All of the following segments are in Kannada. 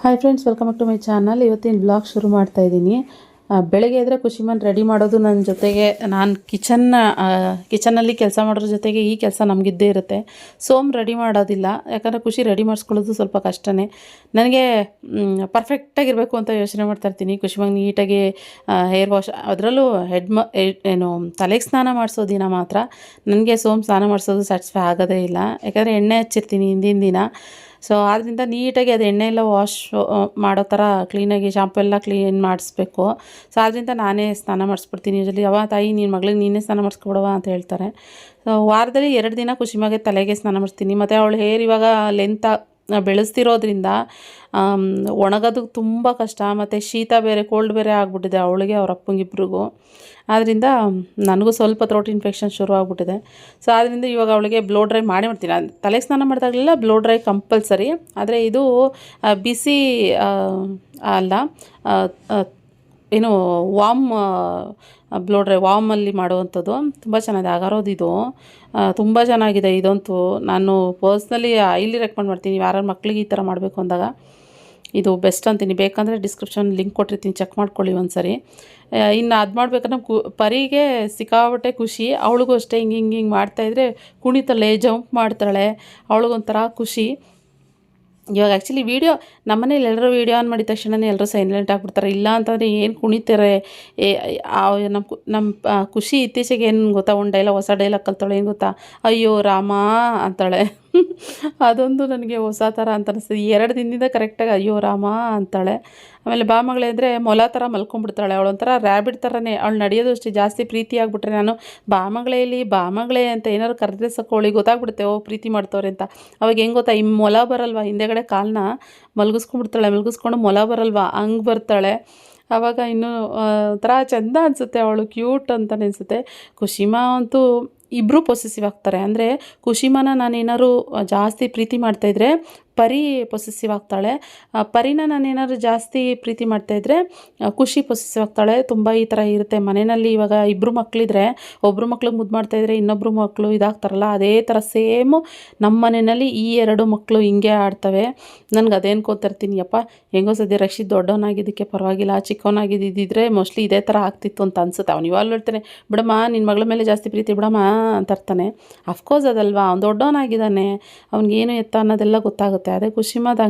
Hi friends, welcome back to my channel. ಇವತ್ತಿನ ಬ್ಲಾಗ್ ಶುರು ಮಾಡ್ತಾ ಇದ್ದೀನಿ. ಬೆಳಗ್ಗೆ ಎದ್ದರೆ ಖುಷಿಮನ್ ರೆಡಿ ಮಾಡೋದು ನನ್ನ ಜೊತೆಗೆ. ನಾನು ಕಿಚನಲ್ಲಿ ಕೆಲಸ ಮಾಡೋದ್ರ ಜೊತೆಗೆ ಈ ಕೆಲಸ ನಮಗಿದ್ದೇ ಇರುತ್ತೆ. ಸೋಮ್ ರೆಡಿ ಮಾಡೋದಿಲ್ಲ, ಯಾಕಂದರೆ ಖುಷಿ ರೆಡಿ ಮಾಡಿಸ್ಕೊಳ್ಳೋದು ಸ್ವಲ್ಪ ಕಷ್ಟನೇ. ನನಗೆ ಪರ್ಫೆಕ್ಟಾಗಿರಬೇಕು ಅಂತ ಯೋಚನೆ ಮಾಡ್ತಾ ಇರ್ತೀನಿ. ಖುಷಿಮಾಗಿ ನೀಟಾಗಿ ಹೇರ್ ವಾಶ್, ಅದರಲ್ಲೂ ತಲೆಗೆ ಸ್ನಾನ ಮಾಡಿಸೋ ದಿನ ಮಾತ್ರ ನನಗೆ ಸೋಮ್ ಸ್ನಾನ ಮಾಡಿಸೋದು ಸ್ಯಾಟಿಸ್ಫೈ ಆಗೋದೇ ಇಲ್ಲ. ಯಾಕಂದರೆ ಎಣ್ಣೆ ಹಚ್ಚಿರ್ತೀನಿ ಹಿಂದಿನ ದಿನ. ಸೊ ಆದ್ದರಿಂದ ನೀಟಾಗಿ ಅದು ಎಣ್ಣೆ ಎಲ್ಲ ವಾಶ್ ಮಾಡೋ ಥರ ಕ್ಲೀನಾಗಿ ಶಾಂಪು ಎಲ್ಲ ಕ್ಲೀನ್ ಮಾಡಿಸ್ಬೇಕು. ಸೊ ಆದ್ದರಿಂದ ನಾನೇ ಸ್ನಾನ ಮಾಡಿಸ್ಬಿಡ್ತೀನಿ. ಯೂಶಲಿ ತಾಯಿ ನಿನ್ನ ಮಗಳಿಗೆ ನೀನೇ ಸ್ನಾನ ಮಾಡಿಸ್ಕೊಬಿಡವ ಅಂತ ಹೇಳ್ತಾರೆ. ಸೊ ವಾರದಲ್ಲಿ 2 ದಿನ ಖುಷಿಮಾಗೆ ತಲೆಗೆ ಸ್ನಾನ ಮಾಡಿಸ್ತೀನಿ. ಮತ್ತು ಅವಳು ಹೇರ್ ಇವಾಗ ಬೆಳೆಸ್ತಿರೋದ್ರಿಂದ ಒಣಗೋದು ತುಂಬ ಕಷ್ಟ. ಮತ್ತು ಶೀತ ಬೇರೆ ಕೋಲ್ಡ್ ಬೇರೆ ಆಗಿಬಿಟ್ಟಿದೆ ಅವಳಿಗೆ ಅವ್ರ ಅಪ್ಪಂಗಿಬ್ರಿಗೂ. ಆದ್ದರಿಂದ ನನಗೂ ಸ್ವಲ್ಪ ಥ್ರೋಟ್ ಇನ್ಫೆಕ್ಷನ್ ಶುರು ಆಗಿಬಿಟ್ಟಿದೆ. ಸೊ ಆದ್ದರಿಂದ ಇವಾಗ ಅವಳಿಗೆ ಬ್ಲೋ ಡ್ರೈ ಮಾಡ್ತೀನಿ. ತಲೆಗೆ ಸ್ನಾನ ಮಾಡಿದಾಗಲೆಲ್ಲ ಬ್ಲೋ ಡ್ರೈ ಕಂಪಲ್ಸರಿ. ಆದರೆ ಇದು ಬಿಸಿ ಅಲ್ಲ, ವಾಮ್ ಬ್ಲೋ ಡ್ರೈ, ವಾಮಲ್ಲಿ ಮಾಡುವಂಥದ್ದು. ತುಂಬ ಚೆನ್ನಾಗಿದೆ. ಅಗರೋದು ಇದು ತುಂಬ ಚೆನ್ನಾಗಿದೆ. ಇದಂತೂ ನಾನು ಪರ್ಸ್ನಲಿ ಹೈಲಿ ರೆಕಮೆಂಡ್ ಮಾಡ್ತೀನಿ. ಯಾರು ಮಕ್ಳಿಗೆ ಈ ಥರ ಮಾಡಬೇಕು ಅಂದಾಗ ಇದು ಬೆಸ್ಟ್ ಅಂತೀನಿ. ಬೇಕಂದರೆ ಡಿಸ್ಕ್ರಿಪ್ಷನ್ ಲಿಂಕ್ ಕೊಟ್ಟಿರ್ತೀನಿ, ಚೆಕ್ ಮಾಡ್ಕೊಳ್ಳಿ ಒಂದ್ಸರಿ. ಇನ್ನು ಅದು ಮಾಡ್ಬೇಕಂದ್ರೆ ಪರಿಗೆ ಸಿಕ್ಕಾಪಟ್ಟೆ ಖುಷಿ. ಅವಳಿಗೂ ಅಷ್ಟೇ ಹಿಂಗೆ ಮಾಡ್ತಾಯಿದ್ರೆ ಕುಣಿತಾಳೆ, ಜಂಪ್ ಮಾಡ್ತಾಳೆ. ಅವಳಿಗೊಂಥರ ಖುಷಿ. ಇವಾಗ ಆ್ಯಕ್ಚುಲಿ ನಮ್ಮನೇಲಿ ಎಲ್ಲರೂ ವೀಡಿಯೋ ಆನ್ ಮಾಡಿದ ತಕ್ಷಣವೇ ಎಲ್ಲರೂ ಸೈಲೆಂಟ್ ಆಗಿಬಿಡ್ತಾರೆ. ಇಲ್ಲ ಅಂತಂದರೆ ಏನು ಕುಣಿತಾರೆ. ನಮ್ಮ ಖುಷಿ ಇತ್ತೀಚೆಗೆ ಏನು ಗೊತ್ತಾ, ಹೊಸ ಡೈಲಾಗ್ ಕಲ್ತಾಳೆ. ಏನು ಗೊತ್ತಾ, ಅಯ್ಯೋ ರಾಮ ಅಂತಾಳೆ. ಅದೊಂದು ನನಗೆ ಹೊಸ ಥರ ಅಂತ ಅನಿಸ್ತದೆ. 2 ದಿನದಿಂದ ಕರೆಕ್ಟಾಗಿ ಅಯ್ಯೋ ರಾಮ ಅಂತಾಳೆ. ಆಮೇಲೆ ಬಾ ಮಗಳೇ ಅಂದರೆ ಮೊಲ ಥರ ಮಲ್ಕೊಂಡ್ಬಿಡ್ತಾಳೆ. ಅವಳೊಂಥರ ರ್ಯಾಬಿಟ್ ಥರನೇ. ಅವಳು ನಡೆಯೋದು ಅಷ್ಟೇ. ಜಾಸ್ತಿ ಪ್ರೀತಿ ಆಗಿಬಿಟ್ರೆ ನಾನು ಬಾ ಮಗಳೇ ಅಂತ ಏನಾದ್ರು ಕರೆದ್ರೆ ಸಾಕು ಅವಳಿಗೆ ಗೊತ್ತಾಗ್ಬಿಡುತ್ತೆ, ಪ್ರೀತಿ ಮಾಡ್ತವ್ರೆ ಅಂತ. ಅವಾಗ ಹೆಂಗೆ ಗೊತ್ತಾ, ಮೊಲ ಬರಲ್ವಾ ಹಿಂದೆಗಡೆ ಕಾಲನ್ನ ಮಲಗಿಸ್ಕೊಂಡು ಮೊಲ ಬರಲ್ವಾ ಹಂಗೆ ಬರ್ತಾಳೆ. ಆವಾಗ ಇನ್ನೂ ಒಂಥರ ಚೆಂದ ಅನಿಸುತ್ತೆ. ಅವಳು ಕ್ಯೂಟ್ ಅಂತಲೇ ಅನಿಸುತ್ತೆ. ಖುಷಿಮಾ ಅಂತೂ ಇಬ್ಬರು ಪೊಸೆಸಿವ್ ಆಗ್ತಾರೆ. ಅಂದರೆ ಖುಷಿಮಾನ ನಾನೇನಾದ್ರು ಜಾಸ್ತಿ ಪ್ರೀತಿ ಮಾಡ್ತಾಯಿದ್ರೆ ಪರಿ ಪೊಸೆಸಿವ್ ಆಗ್ತಾಳೆ. ಪರಿನ ನಾನೇನಾದ್ರು ಜಾಸ್ತಿ ಪ್ರೀತಿ ಮಾಡ್ತಾಯಿದ್ರೆ ಖುಷಿ ಪೊಸೆಸಿವ್ ಆಗ್ತಾಳೆ. ತುಂಬ ಈ ಥರ ಇರುತ್ತೆ ಮನೆಯಲ್ಲಿ. ಇವಾಗ 2 ಮಕ್ಕಳಿದ್ರೆ ಒಬ್ಬರು ಮಕ್ಳಿಗೆ ಮುದ್ದು ಮಾಡ್ತಾಯಿದ್ರೆ ಇನ್ನೊಬ್ಬರು ಮಕ್ಕಳು ಇದಾಗ್ತಾರಲ್ಲ, ಅದೇ ಥರ ಸೇಮು ನಮ್ಮ ಮನೆಯಲ್ಲಿ ಈ 2 ಮಕ್ಕಳು ಹಿಂಗೆ ಆಡ್ತವೆ. ನನಗೆ ಅದೇನು ಕೂತಿರ್ತೀನಿ, ಅಪ್ಪ ಹೆಂಗೋ ಸದ್ಯ ರಕ್ಷಿತ್ ದೊಡ್ಡವನಾಗಿದ್ದಕ್ಕೆ ಪರವಾಗಿಲ್ಲ, ಚಿಕ್ಕವನಾಗಿದ್ದಿದ್ರೆ ಮೋಸ್ಟ್ಲಿ ಇದೇ ಥರ ಆಗ್ತಿತ್ತು ಅಂತ ಅನ್ಸುತ್ತೆ. ಅವ್ನು ಇವಾಗ ಹೇಳ್ತಾನೆ, ಬಿಡಮ್ಮ ನಿನ್ನ ಮಗಳ ಮೇಲೆ ಜಾಸ್ತಿ ಪ್ರೀತಿ ಬಿಡಮ್ಮ ಅಂತ ಇರ್ತಾನೆ. ಅಫ್ಕೋರ್ಸ್ ಅದಲ್ವಾ, ಅವ್ನು ದೊಡ್ಡವನಾಗಿದ್ದಾನೆ, ಅವ್ನಿಗೇನು ಎತ್ತ ಅನ್ನೋದೆಲ್ಲ ಗೊತ್ತಾಗುತ್ತೆ. ಅದೇ ಖುಷಿಮಾದ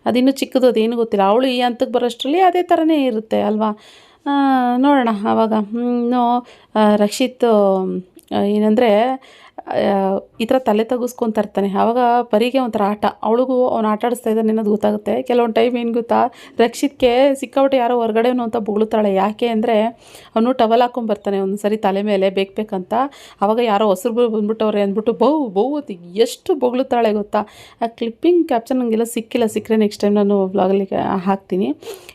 ಅದಿನ್ನೂ ಚಿಕ್ಕದು, ಅದೇನು ಗೊತ್ತಿಲ್ಲ. ಅವಳು ಈ ಹಂತಕ್ಕೆ ಬರೋಷ್ಟರಲ್ಲಿ ಅದೇ ಥರನೇ ಇರುತ್ತೆ ಅಲ್ವಾ. ನೋಡೋಣ ಆವಾಗ. ರಕ್ಷಿತ್ ಏನಂದರೆ ಈ ಥರ ತಲೆ ತಗ್ಗಿಸ್ಕೊತಾ ಇರ್ತಾನೆ. ಆವಾಗ ಪರಿಗೆ ಒಂಥರ ಆಟ, ಅವಳಿಗೂ ಅವ್ನು ಆಟ ಆಡಿಸ್ತಾ ಇದ್ದಾನೆ ಅನ್ನೋದು ಗೊತ್ತಾಗುತ್ತೆ. ಕೆಲವೊಂದು ಟೈಮ್ ಏನು ಗೊತ್ತಾ, ರಕ್ಷಿತ್ಗೆ ಸಿಕ್ಕಾಬಿಟ್ಟೆ ಯಾರೋ ಹೊರಗಡೆನು ಅಂತ ಬೊಗಳುತ್ತಾಳೆ. ಯಾಕೆ ಅಂದರೆ ಅವನು ಟವಲ್ ಹಾಕ್ಕೊಂಬರ್ತಾನೆ ಒಂದು ಸರಿ ತಲೆ ಮೇಲೆ ಬೇಕಂತ. ಆವಾಗ ಯಾರೋ ಹೊಸರು ಬಂದ್ಬಿಟ್ಟವ್ರೆ ಅಂದ್ಬಿಟ್ಟು ಬೌ ಅಂತ ಎಷ್ಟು ಬೊಗಳುತ್ತಾಳೆ ಗೊತ್ತಾ. ಆ ಕ್ಲಿಪ್ಪಿಂಗ್ ಕ್ಯಾಪ್ಚರ್ ನನಗೆಲ್ಲ ಸಿಕ್ಕರೆ ನೆಕ್ಸ್ಟ್ ಟೈಮ್ ನಾನು ಬ್ಲಾಗಲ್ಲಿ ಹಾಕ್ತೀನಿ.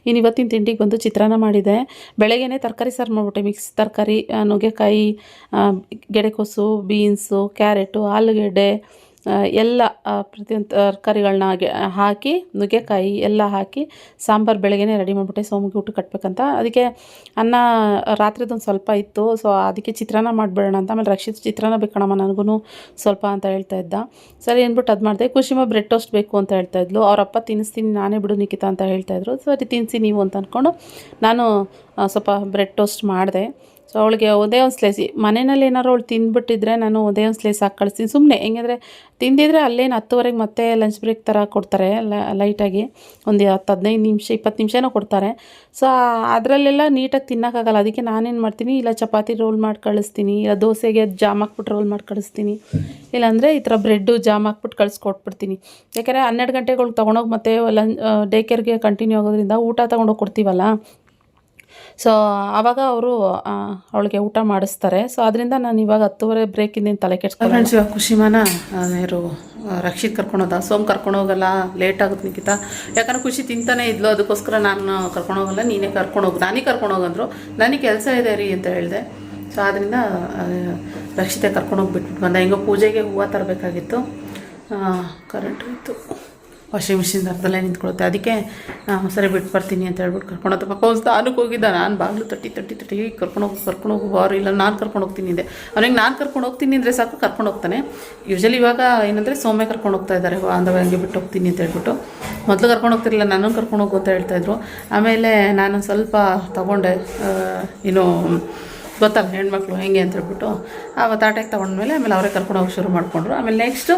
ಇನ್ನು ಇವತ್ತಿನ ತಿಂಡಿಗೆ ಬಂದು ಚಿತ್ರಾನ್ನ ಮಾಡಿದೆ. ಬೆಳಗ್ಗೆನೇ ತರಕಾರಿ ಸಾರು ಮಾಡಿಬಿಟ್ಟೆ. ಮಿಕ್ಸ್ ತರಕಾರಿ, ನುಗ್ಗೆಕಾಯಿ, ಗೆಡೆಕೋಸು, ಬೀನ್ಸು, ಕ್ಯಾರೆಟು, ಆಲೂಗೆಡ್ಡೆ ಎಲ್ಲ ಪ್ರತಿಯೊಂದು ತರಕಾರಿಗಳನ್ನ ಹಾಕಿ, ನುಗ್ಗೆಕಾಯಿ ಎಲ್ಲ ಹಾಕಿ ಸಾಂಬಾರು ಬೆಳಗ್ಗೆನೇ ರೆಡಿ ಮಾಡಿಬಿಟ್ಟೆ. ಸೋಮಿಗೆ ಊಟ ಕಟ್ಟಬೇಕಂತ. ಅದಕ್ಕೆ ಅನ್ನ ರಾತ್ರಿದೊಂದು ಸ್ವಲ್ಪ ಇತ್ತು. ಸೊ ಅದಕ್ಕೆ ಚಿತ್ರಾನ್ನ ಮಾಡಿಬಿಡೋಣ ಅಂತ. ಆಮೇಲೆ ರಕ್ಷಿತ್ ಚಿತ್ರಾನ್ನ ಬೇಕಣಮ್ಮ ನನಗೂ ಸ್ವಲ್ಪ ಅಂತ ಹೇಳ್ತಾ ಇದ್ದ. ಸರಿ ಅಂದ್ಬಿಟ್ಟು ಅದು ಮಾಡಿದೆ. ಖುಷಿಮಾ ಬ್ರೆಡ್ ಟೋಸ್ಟ್ ಬೇಕು ಅಂತ ಹೇಳ್ತಾಯಿದ್ಲು. ಅವರಪ್ಪ ತಿನ್ನಿಸ್ತೀನಿ ನಾನೇ ಬಿಡು ನಿಖಿತಾ ಅಂತ ಹೇಳ್ತಾಯಿದ್ರು. ಸರಿ ತಿನ್ನಿಸಿ ನೀವು ಅಂತ ಅಂದ್ಕೊಂಡು ನಾನು ಸ್ವಲ್ಪ ಬ್ರೆಡ್ ಟೋಸ್ಟ್ ಮಾಡಿದೆ. ಸೊ ಅವಳಿಗೆ ಒಂದೇ ಒಂದು ಸ್ಲೈಸ್, ಮನೆಯಲ್ಲಿ ಏನಾರು ಅವಳು ತಿಂದುಬಿಟ್ಟಿದ್ರೆ ನಾನು ಒಂದೇ ಒಂದು ಸ್ಲೈಸ್ ಹಾಕಿ ಕಳಿಸ್ತೀನಿ ಸುಮ್ಮನೆ. ಹೆಂಗಂದರೆ ತಿಂದಿದ್ರೆ ಅಲ್ಲೇನು 10:30 ಮತ್ತೆ ಲಂಚ್ ಬ್ರೇಕ್ ಥರ ಕೊಡ್ತಾರೆ ಲೈಟಾಗಿ. ಒಂದು 15 ನಿಮಿಷ 20 ನಿಮಿಷನೋ ಕೊಡ್ತಾರೆ. ಸೊ ಅದರಲ್ಲೆಲ್ಲ ನೀಟಾಗಿ ತಿನ್ನೋಕ್ಕಾಗಲ್ಲ. ಅದಕ್ಕೆ ನಾನೇನು ಮಾಡ್ತೀನಿ, ಇಲ್ಲ ಚಪಾತಿ ರೋಲ್ ಮಾಡಿ ಕಳಿಸ್ತೀನಿ, ಇಲ್ಲ ದೋಸೆಗೆ ಜಾಮ್ ಹಾಕ್ಬಿಟ್ಟು ರೋಲ್ ಮಾಡಿ ಕಳಿಸ್ತೀನಿ, ಇಲ್ಲಾಂದರೆ ಈ ಥರ ಬ್ರೆಡ್ಡು ಜಾಮ್ ಹಾಕ್ಬಿಟ್ಟು ಕಳಿಸ್ಕೊಟ್ಬಿಡ್ತೀನಿ. ಯಾಕೆಂದರೆ 12 ಗಂಟೆಗಳಿಗೆ ತೊಗೊಂಡೋಗಿ ಮತ್ತೆ ಡೇ ಕೇರ್ಗೆ ಕಂಟಿನ್ಯೂ ಆಗೋದ್ರಿಂದ ಊಟ ತೊಗೊಂಡೋಗಿ ಕೊಡ್ತೀವಲ್ಲ. ಸೊ ಆವಾಗ ಅವರು ಅವಳಿಗೆ ಊಟ ಮಾಡಿಸ್ತಾರೆ. ಸೊ ಅದರಿಂದ ನಾನು ಇವಾಗ 10:30 ಬ್ರೇಕಿಂದ ತಲೆ ಕೆಡ್ಸ್ಕೊಂಡು ಫ್ರೆಂಡ್ಸ್. ಇವಾಗ ಖುಷಿಮಾನ ಯಾರು ರಕ್ಷಿತ್ ಕರ್ಕೊಳೋದ, ಸೋಮ್ ಕರ್ಕೊಂಡೋಗಲ್ಲ, ಲೇಟ್ ಆಗುತ್ತೆ ನಿಖಿತಾ. ಯಾಕಂದ್ರೆ ಖುಷಿ ತಿಂತಾನೆ ಇದ್ಲು, ಅದಕ್ಕೋಸ್ಕರ ನಾನು ಕರ್ಕೊಂಡೋಗಲ್ಲ, ನೀನೇ ಕರ್ಕೊಂಡೋಗು, ನನಗೆ ಕರ್ಕೊಂಡೋಗಂದ್ರು. ನನಗೆ ಕೆಲಸ ಇದೆ ರೀ ಅಂತ ಹೇಳಿದೆ. ಸೊ ಆದ್ದರಿಂದ ರಕ್ಷಿತೆ ಕರ್ಕೊಂಡೋಗಿ ಬಿಟ್ಬಿಟ್ಟು ಬಂದ. ಹೆಂಗೋ ಪೂಜೆಗೆ ಹೂವು ತರಬೇಕಾಗಿತ್ತು. ಕರೆಂಟ್ ಹೋಯಿತು. ವಾಷಿಂಗ್ ಮಿಷಿನ್ ಅರ್ಧಲ್ಲೇ ನಿಂತ್ಕೊಳುತ್ತೆ. ಅದಕ್ಕೆ ಸರಿ ಬಿಟ್ಟು ಬರ್ತೀನಿ ಅಂತ ಹೇಳ್ಬಿಟ್ಟು ಕರ್ಕೊಂಡೋದ. ಪಾಪ ಒಂದು ಸ್ಥಾನಕ್ಕೆ ಹೋಗಿದ್ದ, ನಾನು ಬಾಗಿಲು ತಟ್ಟಿ ಕರ್ಕೊಂಡು ಹೋಗು ಬಾರು, ಇಲ್ಲ ನಾನು ಕರ್ಕೊಂಡು ಹೋಗ್ತೀನಿ ಅಂದೆ. ಅವನಿಗೆ ನಾನು ಕರ್ಕೊಂಡು ಹೋಗ್ತೀನಿ ಅಂದರೆ ಸಾಕು ಕರ್ಕೊಂಡು ಹೋಗ್ತಾನೆ. ಯೂಶಲಿ ಇವಾಗ ಏನಂದರೆ ಸೌಮ್ಯ ಕರ್ಕೊಂಡು ಹೋಗ್ತಾ ಇದ್ದಾರೆ, ಅಂದವ ಹಂಗೆ ಬಿಟ್ಟು ಹೋಗ್ತೀನಿ ಅಂತ ಹೇಳ್ಬಿಟ್ಟು. ಮೊದಲು ಕರ್ಕೊಂಡು ಹೋಗ್ತಿರಲಿಲ್ಲ, ನನ್ನನ್ನು ಕರ್ಕೊಂಡು ಹೋಗು ಅಂತ ಹೇಳ್ತಾಯಿದ್ರು. ಆಮೇಲೆ ನಾನು ಸ್ವಲ್ಪ ತೊಗೊಂಡೆ, ಇನ್ನು ಗೊತ್ತಲ್ಲ ಹೆಣ್ಮಕ್ಳು ಹೆಂಗೆ ಅಂತ ಹೇಳ್ಬಿಟ್ಟು ತಾಟೆಗೆ ತೊಗೊಂಡ್ಮೇಲೆ ಆಮೇಲೆ ಅವರೇ ಕರ್ಕೊಂಡು ಹೋಗಿ ಶುರು ಮಾಡಿಕೊಂಡ್ರು. ಆಮೇಲೆ ನೆಕ್ಸ್ಟು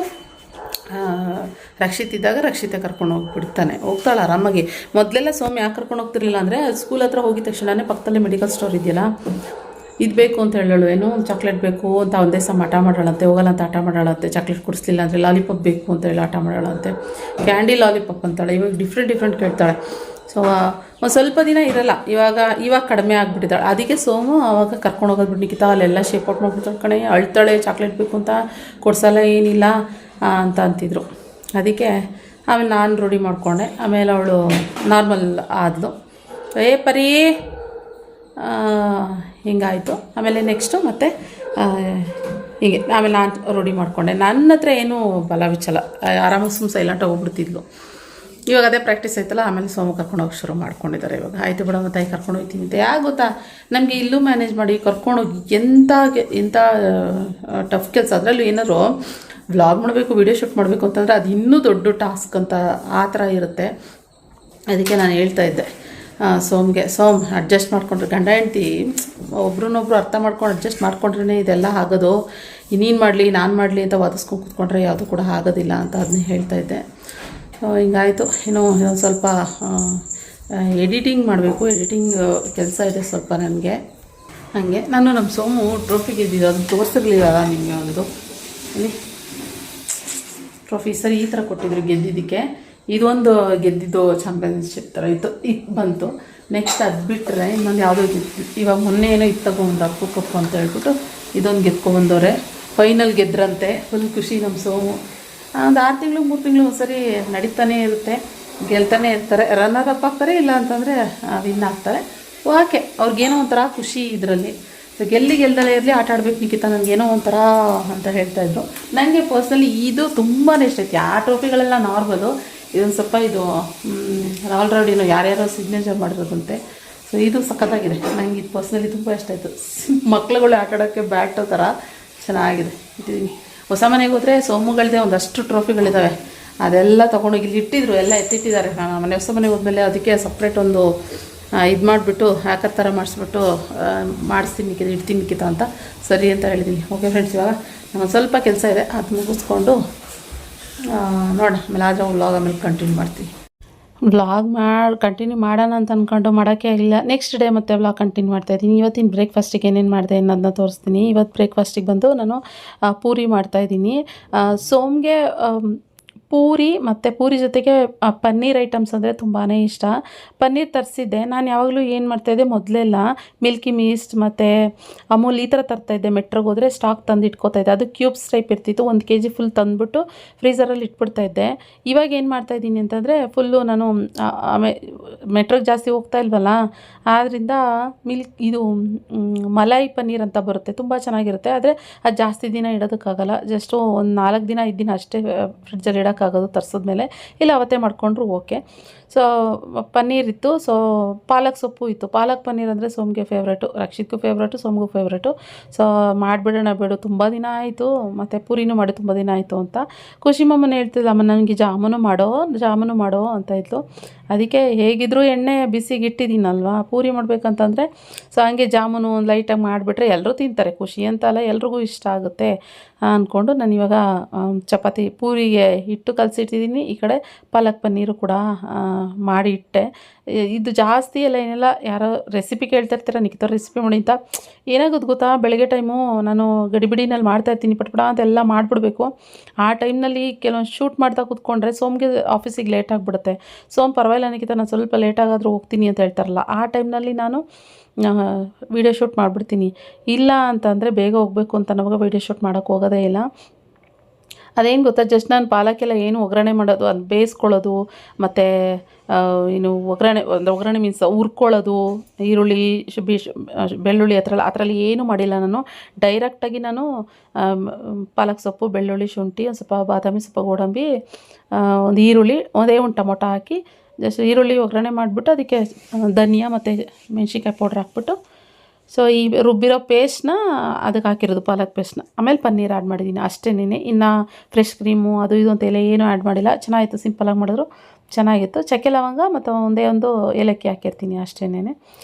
ರಕ್ಷಿತ್ ಇದ್ದಾಗ ರಕ್ಷಿತೆ ಕರ್ಕೊಂಡು ಹೋಗ್ಬಿಡ್ತಾನೆ, ಹೋಗ್ತಾಳೆ ಆರಾಮಾಗಿ. ಮೊದಲೆಲ್ಲ ಸೌಮ್ಯ ಯಾಕೆ ಕರ್ಕೊಂಡು ಹೋಗ್ತಿರ್ಲಿಲ್ಲ ಅಂದರೆ ಸ್ಕೂಲ್ ಹತ್ರ ಹೋಗಿದ ತಕ್ಷಣವೇ ಪಕ್ಕದಲ್ಲಿ ಮೆಡಿಕಲ್ ಸ್ಟೋರ್ ಇದೆಯಲ್ಲ, ಇದು ಬೇಕು ಅಂತ ಹೇಳೋಳು, ಏನು ಚಾಕ್ಲೇಟ್ ಬೇಕು ಅಂತ ಒಂದೇ ಸಮ ಹಠ ಮಾಡೋಳಂತೆ, ಹೋಗಲ್ಲ ಅಂತ ಹಠ ಮಾಡೋಳಂತೆ. ಚಾಕ್ಲೇಟ್ ಕೊಡಿಸ್ಲಿಲ್ಲ ಅಂದರೆ ಲಾಲಿಪಾಪ್ ಬೇಕು ಅಂತ ಹೇಳಿ ಹಠ ಮಾಡೋಳಂತೆ, ಕ್ಯಾಂಡಿ ಲಾಲಿಪಾಪ್ ಅಂತಾಳೆ. ಇವಾಗ ಡಿಫ್ರೆಂಟ್ ಕೇಳ್ತಾಳೆ. ಸೊ ಒಂದು ಸ್ವಲ್ಪ ದಿನ ಇರಲ್ಲ, ಇವಾಗ ಕಡಿಮೆ ಆಗಿಬಿಟ್ಟಿದ್ದಾಳೆ. ಅದಕ್ಕೆ ಸೋಮು ಆವಾಗ ಕರ್ಕೊಂಡು ಹೋಗೋದು ಬಿಟ್ಟು ನಿಖಿತಾ ಅಲ್ಲೆಲ್ಲ ಶೇಪ್ ಔಟ್ ಮಾಡಿಬಿಡ್ತಾಳೆ ಕಣೆ, ಅಳ್ತಾಳೆ, ಚಾಕ್ಲೇಟ್ ಬೇಕು ಅಂತ ಕೊಡ್ಸಲ್ಲ ಏನಿಲ್ಲ ಅಂತ ಅಂತಿದ್ರು. ಅದಕ್ಕೆ ಆಮೇಲೆ ನಾನು ರೂಢಿ ಮಾಡಿಕೊಂಡೆ. ಆಮೇಲೆ ಅವಳು ನಾರ್ಮಲ್ ಆದಳು, ಪರಿ ಹಿಂಗಾಯಿತು. ಆಮೇಲೆ ನೆಕ್ಸ್ಟು ಮತ್ತು ಹೀಗೆ ಆಮೇಲೆ ನಾನು ರೂಢಿ ಮಾಡಿಕೊಂಡೆ. ನನ್ನ ಹತ್ರ ಏನೂ ಬಲ ವಿಚಲ, ಆರಾಮಾಗಿ ಸೈಲೆಂಟಾಗಿ ಹೋಗ್ಬಿಡ್ತಿದ್ಲು. ಇವಾಗ ಅದೇ ಪ್ರಾಕ್ಟೀಸ್ ಆಯ್ತಲ್ಲ, ಆಮೇಲೆ ಸೋಮು ಕರ್ಕೊಂಡು ಹೋಗಿ ಶುರು ಮಾಡ್ಕೊಂಡಿದ್ದಾರೆ. ಇವಾಗ ಆಯಿತು ಬಿಡಮ್ಮ ತಾಯಿ ಕರ್ಕೊಂಡು ಹೋಗ್ತೀನಿ ಅಂತ. ಯಾಕೆ ಗೊತ್ತಾ, ನಮಗೆ ಇಲ್ಲೂ ಮ್ಯಾನೇಜ್ ಮಾಡಿ ಕರ್ಕೊಂಡೋಗಿ ಎಂಥ ಟಫ್ ಕೆಲಸ. ಅದರಲ್ಲೂ ಏನಾದ್ರು ವ್ಲಾಗ್ ಮಾಡಬೇಕು, ವೀಡಿಯೋ ಶೂಟ್ ಮಾಡಬೇಕು ಅಂತಂದರೆ ಅದು ಇನ್ನೂ ದೊಡ್ಡ ಟಾಸ್ಕ್ ಅಂತ ಆ ಥರ ಇರುತ್ತೆ. ಅದಕ್ಕೆ ನಾನು ಹೇಳ್ತಾಯಿದ್ದೆ ಸೋಮ್ ಅಡ್ಜಸ್ಟ್ ಮಾಡಿಕೊಂಡ್ರೆ, ಗಂಡ ಹೆಂಡ್ತಿ ಒಬ್ರನ್ನೊಬ್ರು ಅರ್ಥ ಮಾಡ್ಕೊಂಡು ಅಡ್ಜಸ್ಟ್ ಮಾಡ್ಕೊಂಡ್ರೇ ಇದೆಲ್ಲ ಆಗೋದು. ಇನ್ನೇನು ಮಾಡಲಿ ನಾನು ಮಾಡಲಿ ಅಂತ ವಾದಿಸ್ಕೊಂಡು ಕೂತ್ಕೊಂಡ್ರೆ ಯಾವುದು ಕೂಡ ಆಗೋದಿಲ್ಲ ಅಂತ ಅದನ್ನೇ ಹೇಳ್ತಾಯಿದ್ದೆ. ಹಿಂಗಾಯಿತು. ಇನ್ನೂ ಸ್ವಲ್ಪ ಎಡಿಟಿಂಗ್ ಮಾಡಬೇಕು, ಎಡಿಟಿಂಗ್ ಕೆಲಸ ಇದೆ ಸ್ವಲ್ಪ ನನಗೆ. ಹಾಗೆ ನಾನು ನಮ್ಮ ಸೋಮು ಟ್ರೋಫಿ ಗೆದ್ದಿದ್ದು, ಅದನ್ನು ತೋರಿಸಿರ್ಲಿಲ್ಲ ನಿಮಗೆ. ಒಂದು ಇಲ್ಲಿ ಟ್ರೋಫಿ ಸರಿ ಈ ಥರ ಕೊಟ್ಟಿದ್ರು ಗೆದ್ದಿದ್ದಕ್ಕೆ. ಇದೊಂದು ಗೆದ್ದಿದ್ದು ಚಾಂಪಿಯನ್ಶಿಪ್ ಥರ ಇತ್ತು, ಇದು ಬಂತು. ನೆಕ್ಸ್ಟ್ ಅದು ಬಿಟ್ಟರೆ ಇನ್ನೊಂದು ಯಾವುದೋ ಗೆದ್ದು, ಇವಾಗ ಮೊನ್ನೆ ಏನೋ ಇದು ತಗೊಂಡು ಅಪ್ಪು ಕಪ್ಪು ಅಂತ ಹೇಳ್ಬಿಟ್ಟು ಇದೊಂದು ಗೆದ್ಕೊಬಂದವ್ರೆ. ಫೈನಲ್ ಗೆದ್ರಂತೆ, ಫುಲ್ ಖುಷಿ ನಮ್ಮ ಸೋಮು. ಒಂದು 6 ತಿಂಗಳು 3 ತಿಂಗಳು ಒಂದ್ಸರಿ ನಡೀತಾನೇ ಇರುತ್ತೆ, ಗೆಲ್ತಾನೆ ಇರ್ತಾರೆ. ರನ್ನರ್ ಅಪ್ ಆಗ್ತಾರೆ, ಇಲ್ಲ ಅಂತಂದರೆ ವಿನ್ ಆಗ್ತಾರೆ. ಓಕೆ, ಅವ್ರಿಗೇನೋ ಒಂಥರ ಖುಷಿ ಇದರಲ್ಲಿ. ಸೊ ಗೆಲ್ದಲೇ ಇರಲಿ, ಆಟ ಆಡಬೇಕು ನಿಖಿತಾ, ನನಗೇನೋ ಒಂಥರ ಅಂತ ಹೇಳ್ತಾಯಿದ್ರು. ನನಗೆ ಪರ್ಸ್ನಲಿ ಇದು ತುಂಬಾ ಇಷ್ಟ ಐತಿ. ಆ ಟ್ರೋಫಿಗಳೆಲ್ಲ ನಾರ್ಮಲು, ಇದೊಂದು ಸ್ವಲ್ಪ ಇದು ಆಲ್ರೆಡಿನೋ ಯಾರ್ಯಾರೋ ಸಿಗ್ನೇಚರ್ ಮಾಡಿರೋದಂತೆ. ಸೊ ಇದು ಸಖತ್ತಾಗಿದೆ, ನನಗೆ ಇದು ಪರ್ಸ್ನಲಿ ತುಂಬ ಇಷ್ಟ ಆಯಿತು. ಮಕ್ಳುಗಳು ಆಟ ಆಡೋಕ್ಕೆ ಬ್ಯಾಟ್ ಥರ ಚೆನ್ನಾಗಿದೆ. ಇಟ್ಟಿದ್ದೀನಿ. ಹೊಸ ಮನೆಗೆ ಹೋದರೆ ಸೋಮುಗಳದೇ ಒಂದಷ್ಟು ಟ್ರೋಫಿಗಳಿದ್ದಾವೆ, ಅದೆಲ್ಲ ತೊಗೊಂಡೋಗಿ ಇಲ್ಲಿ ಇಟ್ಟಿದ್ರು, ಎಲ್ಲ ಎತ್ತಿಟ್ಟಿದ್ದಾರೆ. ಮನೆ ಹೊಸ ಮನೆಗೆ ಹೋದ್ಮೇಲೆ ಅದಕ್ಕೆ ಸಪ್ರೇಟ್ ಒಂದು ಇದು ಮಾಡಿಬಿಟ್ಟು ಹ್ಯಾಕರ್ ಥರ ಮಾಡಿಸ್ಬಿಟ್ಟು ಮಾಡಿಸ್ತೀನಿ ಇಡ್ತೀನಿ ನಿಖಿತಾ ಅಂತ. ಸರಿ ಅಂತ ಹೇಳಿದ್ದೀನಿ. ಓಕೆ ಫ್ರೆಂಡ್ಸ್, ಇವಾಗ ನಮಗೆ ಸ್ವಲ್ಪ ಕೆಲಸ ಇದೆ, ಅದು ಮುಗಿಸ್ಕೊಂಡು ನೋಡೋಣ. ಆಮೇಲೆ ಆದರೆ ವ್ಲಾಗ್ ಆಮೇಲೆ ಕಂಟಿನ್ಯೂ ಮಾಡ್ತೀನಿ. ವ್ಲಾಗ್ ಕಂಟಿನ್ಯೂ ಮಾಡೋಣ ಅಂತ ಅಂದ್ಕೊಂಡು ಮಾಡೋಕ್ಕೆ ಆಗಿಲ್ಲ. ನೆಕ್ಸ್ಟ್ ಡೇ ಮತ್ತೆ ವ್ಲಾಗ್ ಕಂಟಿನ್ಯೂ ಮಾಡ್ತಾಯಿದ್ದೀನಿ. ಇವತ್ತಿನ ಬ್ರೇಕ್ಫಾಸ್ಟಿಗೆ ಏನೇನು ಮಾಡಿದೆ ಅನ್ನೋದನ್ನ ತೋರಿಸ್ತೀನಿ. ಇವತ್ತು ಬ್ರೇಕ್ಫಾಸ್ಟಿಗೆ ಬಂದು ನಾನು ಪೂರಿ ಮಾಡ್ತಾಯಿದ್ದೀನಿ. ಸೋಮ್ಗೆ ಪೂರಿ ಮತ್ತು ಪೂರಿ ಜೊತೆಗೆ ಪನ್ನೀರ್ ಐಟಮ್ಸ್ ಅಂದರೆ ತುಂಬಾ ಇಷ್ಟ. ಪನ್ನೀರ್ ತರಿಸಿದ್ದೆ. ನಾನು ಯಾವಾಗಲೂ ಏನು ಮಾಡ್ತಾಯಿದ್ದೆ, ಮೊದಲೆಲ್ಲ ಮಿಲ್ಕಿ ಮಿಸ್ಟ್ ಮತ್ತು ಅಮೂಲ್ ಈ ಥರ ತರ್ತಾಯಿದ್ದೆ. ಮೆಟ್ರೋಗೆ ಹೋದರೆ ಸ್ಟಾಕ್ ತಂದು ಇಟ್ಕೋತಾಯಿದ್ದೆ. ಅದು ಕ್ಯೂಬ್ಸ್ ಟೈಪ್ ಇರ್ತಿತ್ತು. 1 kg ಫುಲ್ ತಂದುಬಿಟ್ಟು ಫ್ರೀಝರಲ್ಲಿ ಇಟ್ಬಿಡ್ತಾಯಿದ್ದೆ. ಇವಾಗ ಏನು ಮಾಡ್ತಾಯಿದ್ದೀನಿ ಅಂತಂದರೆ, ಫುಲ್ಲು ನಾನು ಮೆಟ್ರೋಗೆ ಜಾಸ್ತಿ ಹೋಗ್ತಾ ಇಲ್ವಲ್ಲ, ಆದ್ದರಿಂದ ಇದು ಮಲಾಯಿ ಪನ್ನೀರ್ ಅಂತ ಬರುತ್ತೆ, ತುಂಬ ಚೆನ್ನಾಗಿರುತ್ತೆ. ಆದರೆ ಅದು ಜಾಸ್ತಿ ದಿನ ಇಡೋದಕ್ಕಾಗಲ್ಲ, ಜಸ್ಟು ಒಂದು 4 ದಿನ 5 ದಿನ ಅಷ್ಟೇ ಫ್ರಿಡ್ಜಲ್ಲಿ ಇಡೋಕ್ಕಾಗೋದು ತರಿಸಿದ್ಮೇಲೆ. ಇಲ್ಲ ಅವತ್ತೇ ಮಾಡಿಕೊಂಡ್ರು ಓಕೆ. ಸೊ ಪನ್ನೀರ್ ಇತ್ತು. ಸೊ ಪಾಲಕ್ ಸೊಪ್ಪು ಇತ್ತು. ಪಾಲಕ್ ಪನ್ನೀರ್ ಅಂದರೆ ಸೋಮ್ಗೆ ಫೇವ್ರೇಟು, ರಕ್ಷಿತ್ಗೂ ಫೇವ್ರೇಟು, ಸೋಮ್ಗೂ ಫೇವ್ರೇಟು. ಸೊ ಮಾಡಿಬಿಡೋಣ ಬಿಡು, ತುಂಬ ದಿನ ಆಯಿತು, ಮತ್ತು ಪೂರಿನೂ ಮಾಡಿ ತುಂಬ ದಿನ ಆಯಿತು ಅಂತ. ಖುಷಿ ಮಮ್ಮನ ಹೇಳ್ತಿದ್ದ, ಅಮ್ಮ ನನಗೆ ಜಾಮೂನು ಮಾಡೋ ಅಂತ ಇದ್ಲು. ಅದಕ್ಕೆ ಹೇಗಿದ್ದರೂ ಎಣ್ಣೆ ಬಿಸಿಗೆ ಇಟ್ಟಿದ್ದೀನಲ್ವಾ, ಪೂರಿ ಮಾಡಬೇಕಂತಂದರೆ ಸೊ ಹಂಗೆ ಜಾಮೂನು ಒಂದು ಲೈಟಾಗಿ ಮಾಡಿಬಿಟ್ರೆ ಎಲ್ಲರೂ ತಿಂತಾರೆ. ಖುಷಿ ಅಂತ ಅಲ್ಲ, ಎಲ್ರಿಗೂ ಇಷ್ಟ ಆಗುತ್ತೆ ಅಂದ್ಕೊಂಡು ನಾನು ಇವಾಗ ಚಪಾತಿ ಪೂರಿಗೆ ಹಿಟ್ಟು ಕಲಸಿಟ್ಟಿದ್ದೀನಿ. ಈ ಕಡೆ ಪಾಲಕ್ ಪನ್ನೀರು ಕೂಡ ಮಾಡಿ ಇಟ್ಟೆ. ಇದು ಜಾಸ್ತಿ ಎಲ್ಲ ಏನೆಲ್ಲ ಯಾರೋ ರೆಸಿಪಿ ಕೇಳ್ತಿರ್ತೀರ, ನಿಖಿತಾ ರೆಸಿಪಿ ಮಾಡಿ ಅಂತ. ಏನಾಗೋದು ಗೊತ್ತಾ, ಬೆಳಗ್ಗೆ ಟೈಮು ನಾನು ಗಡಿಬಿಡಿನಲ್ಲಿ ಮಾಡ್ತಾಯಿರ್ತೀನಿ, ಪಟ್ಪಡ ಅಂತೆಲ್ಲ ಮಾಡಿಬಿಡ್ಬೇಕು. ಆ ಟೈಮ್ನಲ್ಲಿ ಕೆಲವೊಂದು ಶೂಟ್ ಮಾಡ್ತಾ ಕೂತ್ಕೊಂಡ್ರೆ ಸೋಮ್ಗೆ ಆಫೀಸಿಗೆ ಲೇಟ್ ಆಗಿಬಿಡುತ್ತೆ. ಸೋಮ್ ಪರವಾಗಿಲ್ಲ ನಿಖಿತಾ, ನಾನು ಸ್ವಲ್ಪ ಲೇಟಾಗಾದರೂ ಹೋಗ್ತೀನಿ ಅಂತ ಹೇಳ್ತಾರಲ್ಲ, ಆ ಟೈಮ್ನಲ್ಲಿ ನಾನು ವೀಡಿಯೋ ಶೂಟ್ ಮಾಡಿಬಿಡ್ತೀನಿ. ಇಲ್ಲ ಅಂತಂದರೆ ಬೇಗ ಹೋಗಬೇಕು ಅಂತ ನಮಗೆ ವೀಡಿಯೋ ಶೂಟ್ ಮಾಡೋಕ್ಕೆ ಹೋಗೋದೇ ಇಲ್ಲ. ಅದೇನು ಗೊತ್ತಾ, ಜಸ್ಟ್ ನಾನು ಪಾಲಕ್ಕೆಲ್ಲ ಏನು ಒಗ್ಗರಣೆ ಮಾಡೋದು, ಅದು ಬೇಯಿಸ್ಕೊಳ್ಳೋದು, ಮತ್ತು ಏನು ಒಗ್ಗರಣೆ ಮೀನ್ಸ್ ಹುರ್ಕೊಳ್ಳೋದು, ಈರುಳ್ಳಿ ಬೆಳ್ಳುಳ್ಳಿ ಆ ಥರ ಏನೂ ಮಾಡಿಲ್ಲ ನಾನು. ಡೈರೆಕ್ಟಾಗಿ ನಾನು ಪಾಲಕ್ ಸೊಪ್ಪು, ಬೆಳ್ಳುಳ್ಳಿ, ಶುಂಠಿ, ಒಂದು ಸ್ವಲ್ಪ ಬಾದಾಮಿ, ಸ್ವಲ್ಪ ಗೋಡಂಬಿ, ಒಂದು ಈರುಳ್ಳಿ, ಒಂದು ಟೊಮೊಟೊ ಹಾಕಿ ಜಸ್ಟ್ ಈರುಳ್ಳಿ ಒಗ್ಗರಣೆ ಮಾಡಿಬಿಟ್ಟು ಅದಕ್ಕೆ ಧನಿಯಾ ಮತ್ತು ಮೆಣಸಿನ್ಕಾಯಿ ಪೌಡ್ರ್ ಹಾಕ್ಬಿಟ್ಟು, ಸೊ ಈ ರುಬ್ಬಿರೋ ಪೇಸ್ಟ್ನ ಅದಕ್ಕೆ ಹಾಕಿರೋದು, ಪಾಲಕ್ ಪೇಸ್ಟ್ನ. ಆಮೇಲೆ ಪನ್ನೀರ್ ಆ್ಯಡ್ ಮಾಡಿದ್ದೀನಿ ಅಷ್ಟೇನೆ. ಇನ್ನು ಫ್ರೆಶ್ ಕ್ರೀಮು ಅದು ಇದು ಅಂತೆಲ್ಲ ಏನೂ ಆ್ಯಡ್ ಮಾಡಿಲ್ಲ. ಚೆನ್ನಾಗಿತ್ತು, ಸಿಂಪಲಾಗಿ ಮಾಡಿದ್ರು ಚೆನ್ನಾಗಿತ್ತು. ಚಕ್ಕೆ ಲವಂಗ ಮತ್ತು ಒಂದೇ ಒಂದು ಏಲಕ್ಕಿ ಹಾಕಿರ್ತೀನಿ ಅಷ್ಟೇನೆ.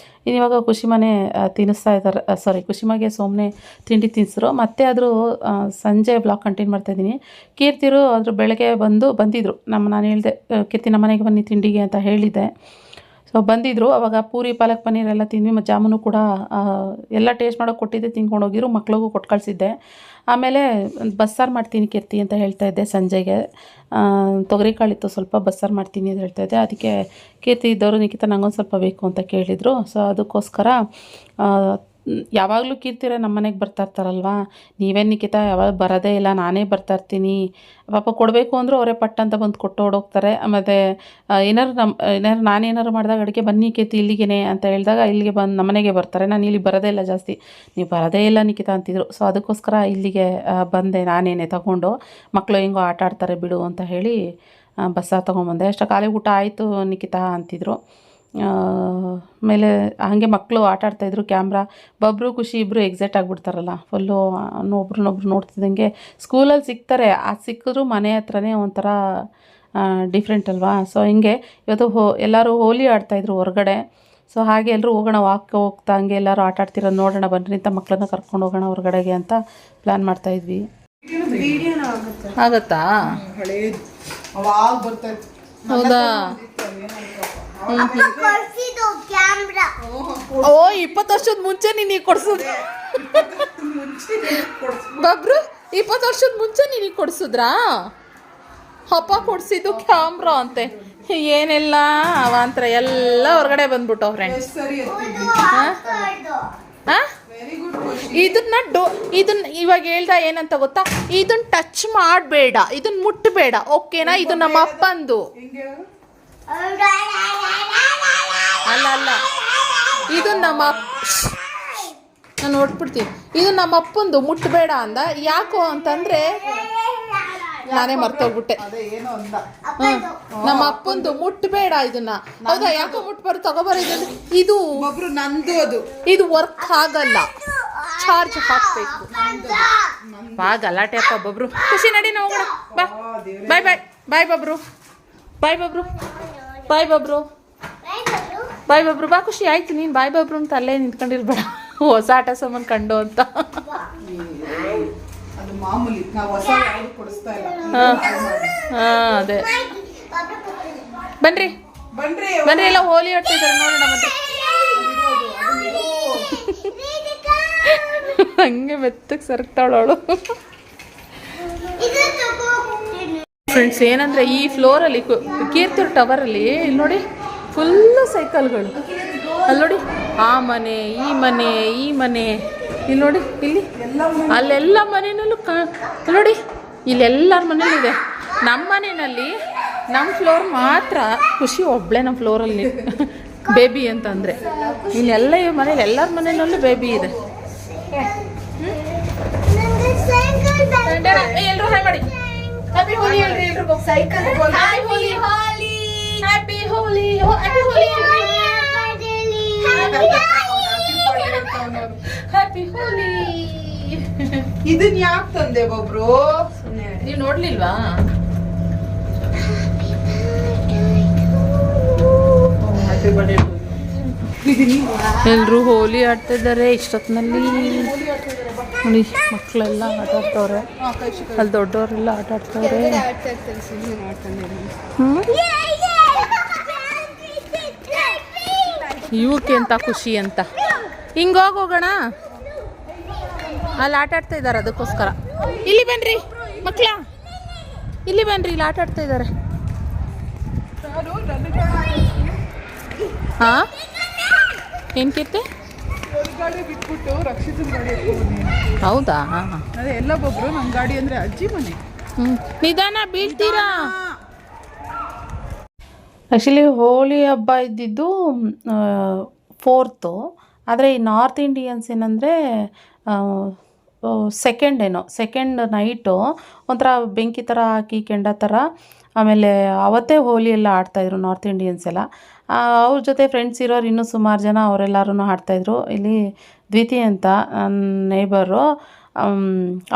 ಇವಾಗ ಖುಷಿ ಮನೆ ತಿನ್ನಿಸ್ತಾ ಇದ್ದಾರೆ, ಖುಷಿಮಾಗೆ ಸೋಮನೆ ತಿಂಡಿ ತಿನ್ನಿಸಿದ್ರು. ಮತ್ತೆ ಆದರೂ ಸಂಜೆ ಬ್ಲಾಗ್ ಕಂಟಿನ್ಯೂ ಮಾಡ್ತಾಯಿದ್ದೀನಿ. ಕೀರ್ತಿರು ಅದ್ರ ಬೆಳಗ್ಗೆ ಬಂದಿದ್ದರು. ನಾನು ಹೇಳಿದೆ ಕೀರ್ತಿ ನಮ್ಮ ಮನೆಗೆ ಬನ್ನಿ ತಿಂಡಿಗೆ ಅಂತ ಹೇಳಿದ್ದೆ. ಸೊ ಬಂದಿದ್ದರು. ಅವಾಗ ಪೂರಿ, ಪಾಲಕ್ ಪನ್ನೀರ್ ಎಲ್ಲ ತಿಂದ್ವಿ. ಮತ್ತು ಜಾಮೂನು ಕೂಡ ಎಲ್ಲ ಟೇಸ್ಟ್ ಮಾಡೋಕೆ ಕೊಟ್ಟಿದ್ದೆ, ತಿನ್ಕೊಂಡು ಹೋಗಿದ್ರು. ಮಕ್ಳಿಗೂ ಕೊಟ್ಟು ಕಳಿಸಿದ್ದೆ. ಆಮೇಲೆ ಬಸ್ಸಾರು ಮಾಡ್ತೀನಿ ಕೀರ್ತಿ ಅಂತ ಹೇಳ್ತಾಯಿದ್ದೆ ಸಂಜೆಗೆ. ತೊಗರಿಕಾಳಿತ್ತು ಸ್ವಲ್ಪ, ಬಸ್ಸಾರು ಮಾಡ್ತೀನಿ ಅಂತ ಹೇಳ್ತಾಯಿದ್ದೆ. ಅದಕ್ಕೆ ಕೀರ್ತಿ ಇದ್ದವರು ನಿಖಿತ ನಂಗೊಂದು ಸ್ವಲ್ಪ ಬೇಕು ಅಂತ ಕೇಳಿದರು. ಸೊ ಅದಕ್ಕೋಸ್ಕರ ಯಾವಾಗಲೂ ಕೀರ್ತಿರ ನಮ್ಮ ಮನೆಗೆ ಬರ್ತಾ ಇರ್ತಾರಲ್ವಾ, ನೀವೇನು ನಿಖಿತ ಯಾವಾಗ ಬರೋದೇ ಇಲ್ಲ, ನಾನೇ ಬರ್ತಾಯಿರ್ತೀನಿ. ಪಾಪ ಕೊಡಬೇಕು ಅಂದರೂ ಅವರೇ ಪಟ್ಟ ಅಂತ ಬಂದು ಕೊಟ್ಟು ಓಡೋಗ್ತಾರೆ. ಮತ್ತು ನಾನೇನಾರು ಮಾಡಿದಾಗ ಅಡುಗೆ ಬನ್ನಿ ಕೀರ್ತಿ ಇಲ್ಲಿಗೆ ಅಂತ ಹೇಳಿದಾಗ ಇಲ್ಲಿಗೆ ಬಂದು ನಮ್ಮ ಮನೆಗೆ ಬರ್ತಾರೆ. ನಾನು ಇಲ್ಲಿ ಬರೋದೇ ಇಲ್ಲ ಜಾಸ್ತಿ, ನೀವು ಬರೋದೇ ಇಲ್ಲ ನಿಖಿತ ಅಂತಿದ್ರು. ಸೊ ಅದಕ್ಕೋಸ್ಕರ ಇಲ್ಲಿಗೆ ಬಂದೆ ನಾನೇನೆ ತಗೊಂಡು. ಮಕ್ಕಳು ಹೆಂಗೋ ಆಟ ಆಡ್ತಾರೆ ಬಿಡು ಅಂತ ಹೇಳಿ ಬಸ್ಸಾರು ತೊಗೊಂಬಂದೆ. ಅಷ್ಟು ಖಾಲಿ ಊಟ ಆಯಿತು ನಿಖಿತ ಅಂತಿದ್ರು. ಆಮೇಲೆ ಹಾಗೆ ಮಕ್ಕಳು ಆಟ ಆಡ್ತಾಯಿದ್ರು. ಕ್ಯಾಮ್ರಾ ಬಬ್ರು ಖುಷಿ ಇಬ್ಬರು ಎಕ್ಸೈಟ್ ಆಗಿಬಿಡ್ತಾರಲ್ಲ, ಫುಲ್ಲು ಒಬ್ರನ್ನೊಬ್ರು ನೋಡ್ತಿದ್ದಂಗೆ. ಸ್ಕೂಲಲ್ಲಿ ಸಿಗ್ತಾರೆ, ಅದು ಸಿಕ್ಕಿದ್ರು ಮನೆ ಹತ್ರನೇ ಒಂಥರ ಡಿಫ್ರೆಂಟ್ ಅಲ್ವಾ. ಸೊ ಹಿಂಗೆ ಇವತ್ತು ಎಲ್ಲರೂ ಹೋಲಿ ಆಡ್ತಾಯಿದ್ರು ಹೊರಗಡೆ. ಸೊ ಹಾಗೆ ಎಲ್ಲರೂ ಹೋಗೋಣ, ಹೋಗ್ತಾ ಹಂಗೆ ಎಲ್ಲರೂ ಆಟ ಆಡ್ತಿರೋದು ನೋಡೋಣ ಬನ್ನಿ ಅಂತ ಮಕ್ಕಳನ್ನ ಕರ್ಕೊಂಡು ಹೋಗೋಣ ಹೊರಗಡೆಗೆ ಅಂತ ಪ್ಲ್ಯಾನ್ ಮಾಡ್ತಾಯಿದ್ವಿ. ಆಗತ್ತಾ? ಹೌದಾ? ಓ 20 ವರ್ಷದ ಮುಂಚೆ ನೀನು ಕೊಡ್ಸುದ್ ಬಬ್ರು? 20 ವರ್ಷದ ಮುಂಚೆ ನೀನು ಕೊಡ್ಸುದ್ರಾ? ಅಪ್ಪ ಕೊಡ್ಸಿದ್ದು ಕ್ಯಾಮ್ರಾ ಅಂತೆ. ಏನೆಲ್ಲ ಅವಾಂತರ ಎಲ್ಲ ಹೊರಗಡೆ ಬಂದ್ಬಿಟ್ಟು ಫ್ರೆಂಡ್ಸ್. ಇದನ್ನ ಇವಾಗ ಹೇಳ್ದ ಏನಂತ ಗೊತ್ತಾ, ಇದನ್ನ ಟಚ್ ಮಾಡಬೇಡ, ಇದನ್ನ ಮುಟ್ಟಬೇಡ, ಓಕೆನಾ? ಇದು ನಮ್ಮ ಅಪ್ಪಂದು ಅಲ್ಲ, ಇದು ನಮ್ಮ ನಾನು ನೋಡ್ಬಿಡ್ತೀನಿ. ಇದು ನಮ್ಮ ಅಪ್ಪಂದು, ಮುಟ್ಟಬೇಡ ಅಂದ. ಯಾಕೋ ಅಂತಂದ್ರೆ ನಾನೇ ಮರ್ತೋಗ್ಬಿಟ್ಟೆ. ನಮ್ಮ ಅಪ್ಪಂದು ಮುಟ್ಟಬೇಡ ಇದನ್ನ. ಹೌದಾ? ಯಾಕೋ ಮುಟ್ಬಾರ್ದು, ತಗೋಬಾರ. ಇದು ನಂದು, ಇದು ವರ್ಕ್ ಆಗಲ್ಲ, ಚಾರ್ಜ್ ಹಾಕ್ಬೇಕು. ಬಾ ಗಲಾಟೆ ಅಪ್ಪ ಬಬ್ರು. ಖುಷಿ ನಡಿ ನಾವು ಹೋಗೋಣ. ಬಾ, ಬಾಯ್ ಬಾಯ್ ಬಾಯ್ ಬಬ್ರು, ಬಾಯ್ ಬಬ್ರು, ಬಾಯ್ ಬಬ್ರು, ಬಾಯ್ ಬಬ್ರು. ಬಾ ಖುಷಿ. ಆಯ್ತು ನೀನು ಬಾಯ್ ಬಬ್ರು ಅಂತ ಅಲ್ಲೇ ನಿಂತ್ಕೊಂಡಿರ್ಬೇಡ, ಹೊಸ ಆಟ ಸಾಮಾನು ಕಂಡು ಅಂತ. ಅದೇ ಬನ್ರಿ ಬನ್ರಿ, ಎಲ್ಲ ಹೋಲಿ ಆಡ್ತಿದ್ದಾರೆ ನೋಡೋಣ ಬನ್ರಿ. ಹಂಗೆ ಮೆತ್ತಗೆ ಸರ್ಕ್ತಾವಳು ಫ್ರೆಂಡ್ಸ್. ಏನಂದರೆ ಈ ಫ್ಲೋರಲ್ಲಿ ಕೀರ್ತಿರ್ ಟವರಲ್ಲಿ ಇಲ್ಲಿ ನೋಡಿ ಫುಲ್ಲು ಸೈಕಲ್ಗಳು. ಅಲ್ಲಿ ನೋಡಿ, ಆ ಮನೆ, ಈ ಮನೆ ಇಲ್ಲಿ ನೋಡಿ, ಇಲ್ಲಿ ಅಲ್ಲೆಲ್ಲ ಮನೆಯಲ್ಲೂ ನೋಡಿ, ಇಲ್ಲೆಲ್ಲರ ಮನೇಲಿ ಇದೆ. ನಮ್ಮ ಮನೆಯಲ್ಲಿ ನಮ್ಮ ಫ್ಲೋರ್ ಮಾತ್ರ ಖುಷಿ ಒಬ್ಬಳೇ ನಮ್ಮ ಫ್ಲೋರಲ್ಲಿ ಬೇಬಿ ಅಂತಂದರೆ. ಇನ್ನೆಲ್ಲ ಈ ಮನೇಲಿ ಎಲ್ಲರ ಮನೆಯಲ್ಲೂ ಬೇಬಿ ಇದೆ. ಎಲ್ಲರೂ ಹಾಯ್ ಮಾಡಿ. ಹ್ಯಾಪಿ ಹೋಲಿ ಹೇಳ್ರಿ ಎಲ್ರಿಗೂ. ಸೈಕಲ್ ಹ್ಯಾಪಿ ಹೋಲಿ, ಹ್ಯಾಪಿ ಹೋಲಿ, ಹ್ಯಾಪಿ ಹೋಲಿ, ಹ್ಯಾಪಿ ಹೋಲಿ. ಇದನ್ನ ಯಾಕೆ ತಂದೆ ಒಬ್ರು? ನೀವು ನೋಡ್ಲಿಲ್ವಾ? ಎಲ್ರು ಹೋಲಿ ಆಡ್ತಾ ಇದ್ದಾರೆ ಇಷ್ಟೊತ್ತಿನಲ್ಲಿ. ನೋಡಿ ಮಕ್ಕಳೆಲ್ಲ ಆಟ ಆಡ್ತವ್ರೆ, ಅಲ್ಲಿ ದೊಡ್ಡವರೆಲ್ಲ ಆಟ ಆಡ್ತವ್ರೆ. ಇವಕ್ಕೆ ಅಂತ ಖುಷಿ ಅಂತ ಹಿಂಗೋಗಿ ಹೋಗೋಣ. ಅಲ್ಲಿ ಆಟ ಆಡ್ತಾ ಇದ್ದಾರೆ, ಅದಕ್ಕೋಸ್ಕರ. ಇಲ್ಲಿ ಬನ್ರಿ ಮಕ್ಕಳ, ಇಲ್ಲಿ ಬನ್ರಿ, ಇಲ್ಲಿ ಆಟ ಆಡ್ತಾ ಇದ್ದಾರೆ. ಹಾ ಏನ್ ಕೀರ್ತಿ? ಬಿಟ್ಬಿಟ್ಟು ರಕ್ಷಿತನ ಗಾಡಿ. ಹೌದಾ? ಅದೇ ಎಲ್ಲ ಒಬ್ರು ನಮ್ಮ ಗಾಡಿ ಅಂದ್ರೆ ಅಜ್ಜಿ ಮನೆ. ನಿಧಾನ ಬೀಳ್ತೀರಾ. ಆ್ಯಕ್ಚುಲಿ ಹೋಳಿ ಹಬ್ಬ ಇದ್ದಿದ್ದು 4th, ಆದರೆ ಈ ನಾರ್ತ್ ಇಂಡಿಯನ್ಸ್ ಏನಂದರೆ ಸೆಕೆಂಡ್ ನೈಟು ಒಂಥರ ಬೆಂಕಿ ಥರ ಹಾಕಿ ಕೆಂಡ ಥರ, ಆಮೇಲೆ ಅವತ್ತೇ ಹೋಳಿ ಎಲ್ಲ ಆಡ್ತಾಯಿದ್ರು ನಾರ್ತ್ ಇಂಡಿಯನ್ಸ್ ಎಲ್ಲ. ಅವ್ರ ಜೊತೆ ಫ್ರೆಂಡ್ಸ್ ಇರೋರು ಇನ್ನೂ ಸುಮಾರು ಜನ ಅವರೆಲ್ಲರೂ ಆಡ್ತಾಯಿದ್ರು. ಇಲ್ಲಿ ದ್ವಿತಿ ಅಂತ ನನ್ನ ನೇಬರು,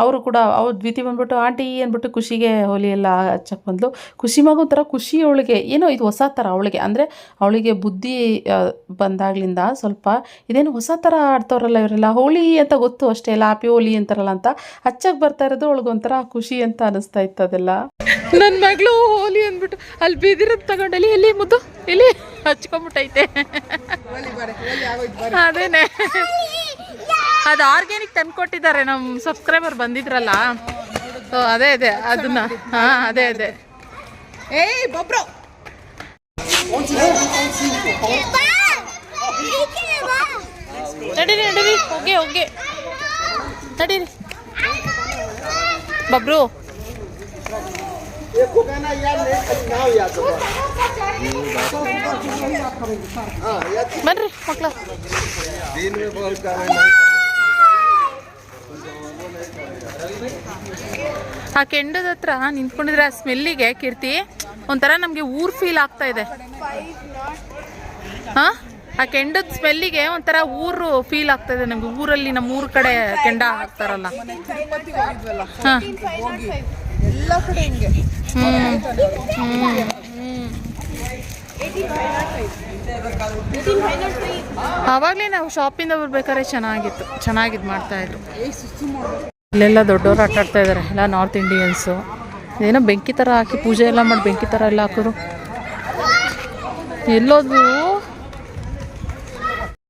ಅವರು ಕೂಡ ಅವ್ರು ದ್ವಿತಿ ಬಂದ್ಬಿಟ್ಟು ಆಂಟಿ ಅಂದ್ಬಿಟ್ಟು ಖುಷಿಗೆ ಹೋಲಿ ಎಲ್ಲ ಹಚ್ಚಕ್ಕೆ ಬಂದ್ಲು. ಖುಷಿ ಮಗು ಒಂಥರ ಖುಷಿ ಅವಳಿಗೆ, ಏನೋ ಇದು ಹೊಸ ಥರ ಅವಳಿಗೆ, ಅಂದರೆ ಅವಳಿಗೆ ಬುದ್ಧಿ ಬಂದಾಗ್ಲಿಂದ ಸ್ವಲ್ಪ ಇದೇನು ಹೊಸ ಥರ ಆಡ್ತವ್ರಲ್ಲ ಇವರೆಲ್ಲ, ಹೋಳಿ ಅಂತ ಗೊತ್ತು ಅಷ್ಟೇ, ಎಲ್ಲ ಹ್ಯಾಪಿ ಹೋಲಿ ಅಂತಾರಲ್ಲ ಅಂತ ಹಚ್ಚಕ್ಕೆ ಬರ್ತಾ ಇರೋದು ಅವಳಿಗೊಂಥರ ಖುಷಿ ಅಂತ ಅನಿಸ್ತಾ ಇತ್ತು ಅದೆಲ್ಲ. ನನ್ನ ಮಗಳು ಹೋಲಿ ಅಂದ್ಬಿಟ್ಟು ಅಲ್ಲಿ ಬಿದಿರೋದು ತಗೊಂಡಲ್ಲಿ ಎಲ್ಲಿ ಮುದ್ದು ಇಲ್ಲಿ ಹಚ್ಕೊಂಬಿಟ್ಟೈತೆ. ಅದೇನೆ ಅದು ಆರ್ಗ್ಯಾನಿಕ್ ತಂದು ಕೊಟ್ಟಿದ್ದಾರೆ, ನಮ್ಮ ಸಬ್ಸ್ಕ್ರೈಬರ್ ಬಂದಿದ್ರಲ್ಲ, ಸೊ ಅದೇ ಅದನ್ನ. ಹಾಂ ಅದೇ ಏಯ್ ಬಬ್ರು, ನಡೀರಿ ಹೋಗಿ ನಡೀರಿ ಬಬ್ರು. ಬನ್ರಿ ಮಕ್ಕಳ. ಆ ಕೆಂಡದ ಹತ್ರ ನಿಂತ್ಕೊಂಡಿದ್ರೆ ಆ ಸ್ಮೆಲ್ಲಿಗೆ ಕೀರ್ತಿ ಒಂಥರ ನಮಗೆ ಊರು ಫೀಲ್ ಆಗ್ತಾ ಇದೆ. ಹಾಂ, ಆ ಕೆಂಡದ ಸ್ಮೆಲ್ಲಿಗೆ ಒಂಥರ ಊರು ಫೀಲ್ ಆಗ್ತಾ ಇದೆ ನಮ್ಗೆ. ಊರಲ್ಲಿ ನಮ್ಮ ಊರ ಕಡೆ ಕೆಂಡ ಹಾಕ್ತಾರಲ್ಲ. ಹಾಂ ಎಲ್ಲ ಕಡೆ ಹಿಂಗೆ. ಆವಾಗಲೇ ನಾವು ಶಾಪಿಂದ ಬರ್ಬೇಕಾದ್ರೆ ಚೆನ್ನಾಗಿದ್ದು ಮಾಡ್ತಾಯಿದ್ರು. ಇಲ್ಲೆಲ್ಲ ದೊಡ್ಡವರು ಆಟಾಡ್ತಾ ಇದ್ದಾರೆ, ಎಲ್ಲ ನಾರ್ತ್ ಇಂಡಿಯನ್ಸು. ಏನೋ ಬೆಂಕಿ ಥರ ಹಾಕಿ ಪೂಜೆ ಎಲ್ಲ ಮಾಡಿ ಬೆಂಕಿ ಥರ ಎಲ್ಲ ಹಾಕೋದು. ಎಲ್ಲೋದು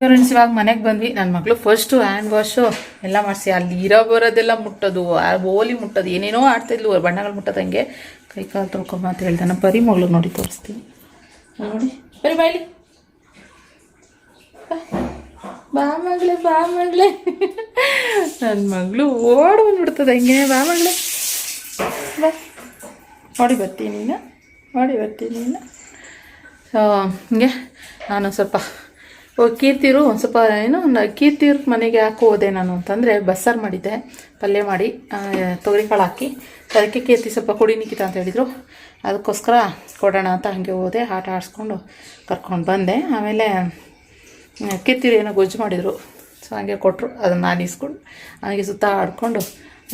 ಫ್ರೆಂಡ್ಸ್, ಇವಾಗ ಮನೆಗೆ ಬಂದ್ವಿ. ನನ್ನ ಮಗಳು ಫಸ್ಟು ಹ್ಯಾಂಡ್ ವಾಶು ಎಲ್ಲ ಮಾಡಿಸಿ ಅಲ್ಲಿ ಬರೋದೆಲ್ಲ ಮುಟ್ಟೋದು, ಓಲಿ ಮುಟ್ಟೋದು, ಏನೇನೋ ಆಡ್ತಿದ್ಲು, ಬಣ್ಣಗಳು ಮುಟ್ಟೋದಂಗೆ. ಕೈ ಕಾಲು ತೊಳ್ಕೊಂಬ ಅಂತ ಹೇಳ್ದೆ. ನಮ್ಮ ಪರಿ ಮಗಳು ನೋಡಿ ತೋರಿಸ್ತೀನಿ, ನೋಡಿ ಬರೀ ಬಾಯ್ಲಿ, ಬಾ ಮಗಳೇ ನನ್ನ ಮಗಳು ಓಡ್ ಬಂದ್ಬಿಡ್ತದೆ ಹಂಗೆ. ಬಾ ಮಗಳೇ ಬಾ, ನೋಡಿ ಬರ್ತೀನಿ ನೀನು. ಸೊ ಹಿಂಗೆ ನಾನು ಸ್ವಲ್ಪ ಕೀರ್ತಿರು ಒಂದು ಸ್ವಲ್ಪ ಕೀರ್ತಿರ್ ಮನೆಗೆ ಹಾಕಿ ಹೋದೆ ನಾನು ಅಂತಂದರೆ ಬಸ್ಸಾರು ಮಾಡಿದ್ದೆ, ಪಲ್ಯ ಮಾಡಿ ತೊಗರಿಕಾಳು ಹಾಕಿ. ಅದಕ್ಕೆ ಕೀರ್ತಿ ಸ್ವಲ್ಪ ಕೊಡಿ ನಿಖಿತ ಅಂತ ಹೇಳಿದರು, ಅದಕ್ಕೋಸ್ಕರ ಕೊಡೋಣ ಅಂತ ಹಾಗೆ ಹೋದೆ. ಆಟ ಆಡಿಸ್ಕೊಂಡು ಕರ್ಕೊಂಡು ಬಂದೆ. ಆಮೇಲೆ ಕೀರ್ತಿರು ಏನೋ ಗೊಜ್ಜು ಮಾಡಿದರು, ಸೊ ಹಾಗೆ ಕೊಟ್ಟರು, ಅದನ್ನು ನಾನು ಇಸ್ಕೊಂಡು ಹಾಗೆ ಸುತ್ತ ಆಡ್ಕೊಂಡು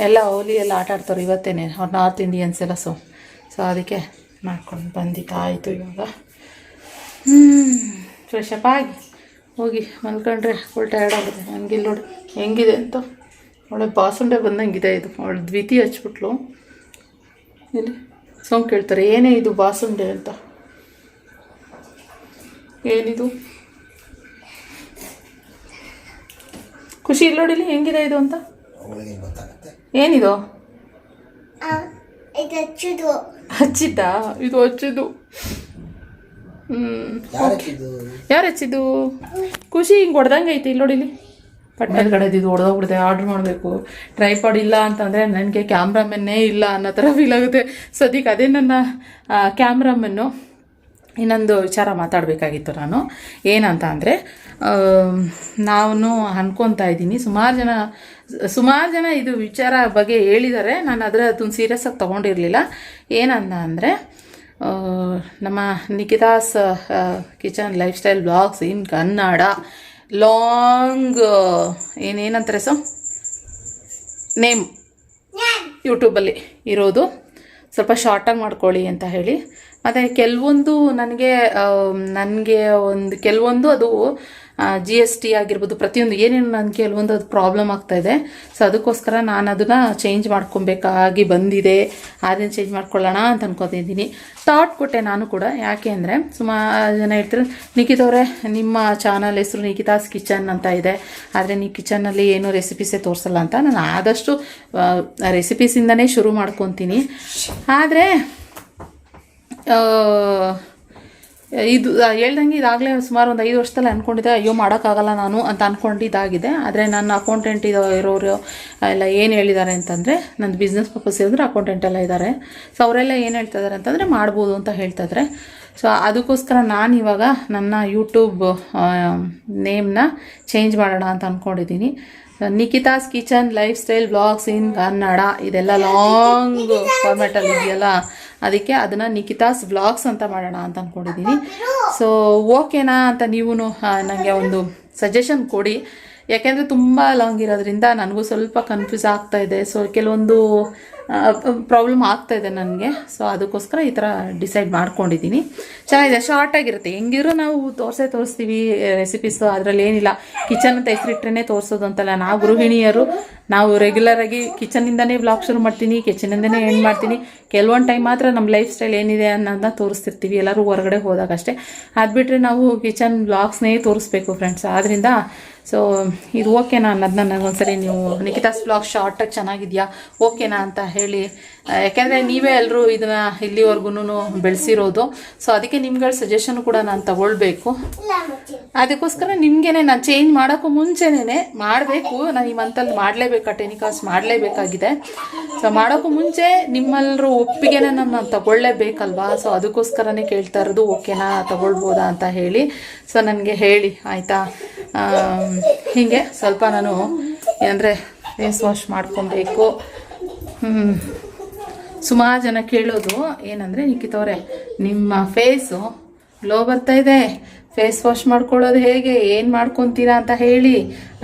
ಎಲ್ಲ ಹೋಲಿ ಎಲ್ಲ ಆಟ ಆಡ್ತಾರೆ ಇವತ್ತೇನೆ ಅವ್ರು ನಾರ್ತ್ ಇಂಡಿಯನ್ಸ್ ಎಲ್ಲ. ಸೊ ಅದಕ್ಕೆ ಮಾಡ್ಕೊಂಡು ಬಂದಿದ್ದಾಯಿತು. ಇವಾಗ ಫ್ರೆಶ್ ಅಪ್ ಆಗಿ ಹೋಗಿ ಮಲ್ಕೊಂಡ್ರೆ ಫುಲ್ ಟಯರ್ಡ್ ಆಗುತ್ತೆ. ಹಂಗಿಲ್ಲ ನೋಡಿ ಹೆಂಗಿದೆ ಅಂತ, ಒಳ್ಳೆ ಬಾಸುಂಡೆ ಬಂದಂಗಿದೆ ಇದು. ಅವಳು ದ್ವಿತಿ ಹಚ್ಬಿಟ್ಲು. ಇಲ್ಲಿ ಸೌಂಡ್ ಕೇಳ್ತಾರೆ, ಏನೇ ಇದು ಬಾಸುಂಡೆ ಅಂತ, ಏನಿದು ಖುಷಿ ಇಲ್ಲಿ ನೋಡಿಲಿ ಹೆಂಗಿದೆ ಇದು ಅಂತ. ಏನಿದು ಹಚ್ಚಿದ್ದ? ಇದು ಹಚ್ಚಿದ್ದು. ಯಾರು ಹಚ್ಚಿದ್ದು? ಖುಷಿ ಹಿಂಗೆ ಹೊಡೆದಂಗೆ ಐತೆ ಇಲ್ಲಿ ನೋಡಿಲಿ. ಪಟ್ಟದ ಕಡೆದಿದ್ದು ಹೊಡೆದೋಗ್ಬಿಡುತ್ತೆ. ಆರ್ಡ್ರ್ ಮಾಡಬೇಕು. ಟ್ರೈಪಾಡ್ ಇಲ್ಲ ಅಂತಂದರೆ ನನಗೆ ಕ್ಯಾಮ್ರಾಮನ್ನೇ ಇಲ್ಲ ಅನ್ನೋ ಥರ ಫೀಲ್ ಆಗುತ್ತೆ. ಸದ್ಯಕ್ಕೆ ಅದೇ ನನ್ನ ಕ್ಯಾಮ್ರಾಮನ್ನು. ಇನ್ನೊಂದು ವಿಚಾರ ಮಾತಾಡಬೇಕಾಗಿತ್ತು ನಾನು, ಏನಂತ ಅಂದರೆ ನಾನು ಅನ್ಕೊತಾ ಇದ್ದೀನಿ, ಸುಮಾರು ಜನ ಇದು ವಿಚಾರ ಬಗ್ಗೆ ಹೇಳಿದ್ದಾರೆ. ನಾನು ಅದನ್ನು ಸೀರಿಯಸ್ ಆಗಿ ತೊಗೊಂಡಿರಲಿಲ್ಲ. ಏನಂತ ಅಂದರೆ ನಮ್ಮ Nikhita's kitchen life style blogs in Kannada long ಏನಂತಾರೆ ನೇಮ್ ಯೂಟ್ಯೂಬಲ್ಲಿ ಇರೋದು, ಸ್ವಲ್ಪ ಶಾರ್ಟಾಗಿ ಮಾಡ್ಕೊಳ್ಳಿ ಅಂತ ಹೇಳಿ. ಮತ್ತು ಕೆಲವೊಂದು ಕೆಲವೊಂದು ಅದು GST ಆಗಿರ್ಬೋದು, ಪ್ರತಿಯೊಂದು ಏನೇನು ನನಗೆ ಕೆಲವೊಂದು ಅದು ಪ್ರಾಬ್ಲಮ್ ಆಗ್ತಾಯಿದೆ. ಸೊ ಅದಕ್ಕೋಸ್ಕರ ನಾನು ಅದನ್ನು ಚೇಂಜ್ ಮಾಡ್ಕೊಬೇಕಾಗಿ ಬಂದಿದೆ. ಅದನ್ನು ಚೇಂಜ್ ಮಾಡ್ಕೊಳ್ಳೋಣ ಅಂತ ಅನ್ಕೋತಿದ್ದೀನಿ. ಥಾಟ್ ಕೊಟ್ಟೆ ನಾನು ಕೂಡ. ಯಾಕೆ ಅಂದರೆ ಸುಮಾರು ಜನ ಹೇಳ್ತಾರೆ, ನಿಖಿತವ್ರೆ ನಿಮ್ಮ ಚಾನಲ್ ಹೆಸರು ನಿಖಿತಾಸ್ ಕಿಚನ್ ಅಂತ ಇದೆ, ಆದರೆ ನೀವು ಕಿಚನ್ನಲ್ಲಿ ಏನೂ ರೆಸಿಪೀಸೇ ತೋರಿಸಲ್ಲ ಅಂತ. ನಾನು ಆದಷ್ಟು ರೆಸಿಪೀಸಿಂದನೇ ಶುರು ಮಾಡ್ಕೊತೀನಿ. ಆದರೆ ಇದು ಹೇಳ್ದಂಗೆ ಇದಾಗಲೇ ಸುಮಾರು ಒಂದು 5 ವರ್ಷದಲ್ಲಿ ಅಂದ್ಕೊಂಡಿದ್ದೆ ಅಯ್ಯೋ ಮಾಡೋಕ್ಕಾಗಲ್ಲ ನಾನು ಅಂತ ಅಂದ್ಕೊಂಡಿದ್ದಾಗಿದೆ. ಆದರೆ ನನ್ನ ಅಕೌಂಟೆಂಟ್ ಇರೋರು ಎಲ್ಲ ಏನು ಹೇಳಿದ್ದಾರೆ ಅಂತಂದರೆ, ನಂದು ಬಿಸ್ನೆಸ್ ಪರ್ಪಸ್ ಇರಿದ್ರೆ ಅಕೌಂಟೆಂಟ್ ಎಲ್ಲ ಇದ್ದಾರೆ. ಸೊ ಅವರೆಲ್ಲ ಏನು ಹೇಳ್ತಾ ಇದ್ದಾರೆ ಅಂತಂದರೆ ಮಾಡ್ಬೋದು ಅಂತ ಹೇಳ್ತಾಯಿದ್ರೆ. ಸೊ ಅದಕ್ಕೋಸ್ಕರ ನಾನು ಇವಾಗ ನನ್ನ ಯೂಟ್ಯೂಬ್ ನೇಮ್ನ ಚೇಂಜ್ ಮಾಡೋಣ ಅಂತ ಅಂದ್ಕೊಂಡಿದ್ದೀನಿ. Nikhita's kitchen life style blogs in Kannada, ಇದೆಲ್ಲ ಲಾಂಗ್ ಫಾರ್ಮ್ಯಾಟಲ್ಲಿ ಇದೆಯಲ್ಲ, ಅದಕ್ಕೆ ಅದನ್ನು ನಿಖಿತಾಸ್ ಬ್ಲಾಗ್ಸ್ ಅಂತ ಮಾಡೋಣ ಅಂತ ಅಂದ್ಕೊಂಡಿದ್ದೀನಿ. ಸೊ ಓಕೆನಾ ಅಂತ ನೀವು ನನಗೆ ಒಂದು ಸಜೆಷನ್ ಕೊಡಿ. ಯಾಕೆಂದರೆ ತುಂಬ ಲಾಂಗ್ ಇರೋದ್ರಿಂದ ನನಗೂ ಸ್ವಲ್ಪ ಕನ್ಫ್ಯೂಸ್ ಆಗ್ತಾಯಿದೆ. ಸೊ ಕೆಲವೊಂದು ಪ್ರಾಬ್ಲಮ್ ಆಗ್ತಾಯಿದೆ ನನಗೆ. ಸೊ ಅದಕ್ಕೋಸ್ಕರ ಈ ಥರ ಡಿಸೈಡ್ ಮಾಡ್ಕೊಂಡಿದ್ದೀನಿ. ಚೆನ್ನಾಗಿದೆ, ಶಾರ್ಟಾಗಿರುತ್ತೆ. ಹೆಂಗಿದ್ರು ನಾವು ತೋರಿಸ್ತೀವಿ ರೆಸಿಪೀಸು, ಅದರಲ್ಲಿ ಏನಿಲ್ಲ. ಕಿಚನ್ ಅಂತ ಹೆಸರಿಟ್ರೇ ತೋರಿಸೋದು ಅಂತಲ್ಲ. ನಾವು ಗೃಹಿಣಿಯರು, ನಾವು ರೆಗ್ಯುಲರಾಗಿ ಕಿಚನಿಂದನೇ ವ್ಲಾಗ್ ಶುರು ಮಾಡ್ತೀನಿ, ಕಿಚನಿಂದನೇ ಎಂಡ್ ಮಾಡ್ತೀನಿ. ಕೆಲವೊಂದು ಟೈಮ್ ಮಾತ್ರ ನಮ್ಮ ಲೈಫ್ ಸ್ಟೈಲ್ ಏನಿದೆ ಅನ್ನೋದನ್ನ ತೋರಿಸ್ತಿರ್ತೀವಿ, ಎಲ್ಲರೂ ಹೊರಗಡೆ ಹೋದಾಗ ಅಷ್ಟೇ. ಅದು ಬಿಟ್ಟರೆ ನಾವು ಕಿಚನ್ ವ್ಲಾಗ್ಸ್ನೇ ತೋರಿಸ್ಬೇಕು ಫ್ರೆಂಡ್ಸ್. ಆದ್ದರಿಂದ ಸೊ ಇದು ಓಕೆನಾ ಅನ್ನೋದನ್ನ ನನಗೊಂದ್ಸರಿ ನೀವು ನಿಖಿತಾಸ್ ವ್ಲಾಗ್ ಶಾರ್ಟಾಗಿ ಚೆನ್ನಾಗಿದೆಯಾ ಓಕೆನಾ ಅಂತ ಹೇಳಿ. ಯಾಕೆಂದರೆ ನೀವೇ ಎಲ್ಲರೂ ಇದನ್ನು ಇಲ್ಲಿವರೆಗೂ ಬೆಳೆಸಿರೋದು. ಸೊ ಅದಕ್ಕೆ ನಿಮ್ಗಳ ಸಜೆಷನ್ ಕೂಡ ನಾನು ತಗೊಳ್ಬೇಕು. ಅದಕ್ಕೋಸ್ಕರ ನಿಮಗೇನೆ ನಾನು ಚೇಂಜ್ ಮಾಡೋಕ್ಕೂ ಮುಂಚೆನೇ ಮಾಡಬೇಕು. ನಾನು ಈ ಮಂತಲ್ಲಿ ಮಾಡಲೇಬೇಕಾ, ಟೆಲಿಕಾಸ್ಟ್ ಮಾಡಲೇಬೇಕಾಗಿದೆ. ಸೊ ಮಾಡೋಕ್ಕೂ ಮುಂಚೆ ನಿಮ್ಮೆಲ್ಲರೂ ಒಪ್ಪಿಗೆನ ನಾನು ತಗೊಳ್ಳೇಬೇಕಲ್ವಾ. ಸೊ ಅದಕ್ಕೋಸ್ಕರನೇ ಕೇಳ್ತಾ ಇರೋದು ಓಕೆನಾ ತಗೊಳ್ಬೋದಾ ಅಂತ ಹೇಳಿ. ಸೊ ನನಗೆ ಹೇಳಿ ಆಯಿತಾ. ಹೀಗೆ ಸ್ವಲ್ಪ ನಾನು ಏನಂದರೆ ಫೇಸ್ ವಾಶ್ ಮಾಡ್ಕೊಬೇಕು. ಸುಮಾರು ಜನ ಕೇಳೋದು ಏನಂದರೆ, ನಿಖಿತವ್ರೆ ನಿಮ್ಮ ಫೇಸು ಗ್ಲೋ ಬರ್ತಾಯಿದೆ, ಫೇಸ್ ವಾಶ್ ಮಾಡ್ಕೊಳ್ಳೋದು ಹೇಗೆ, ಏನು ಮಾಡ್ಕೊತೀರಾ ಅಂತ ಹೇಳಿ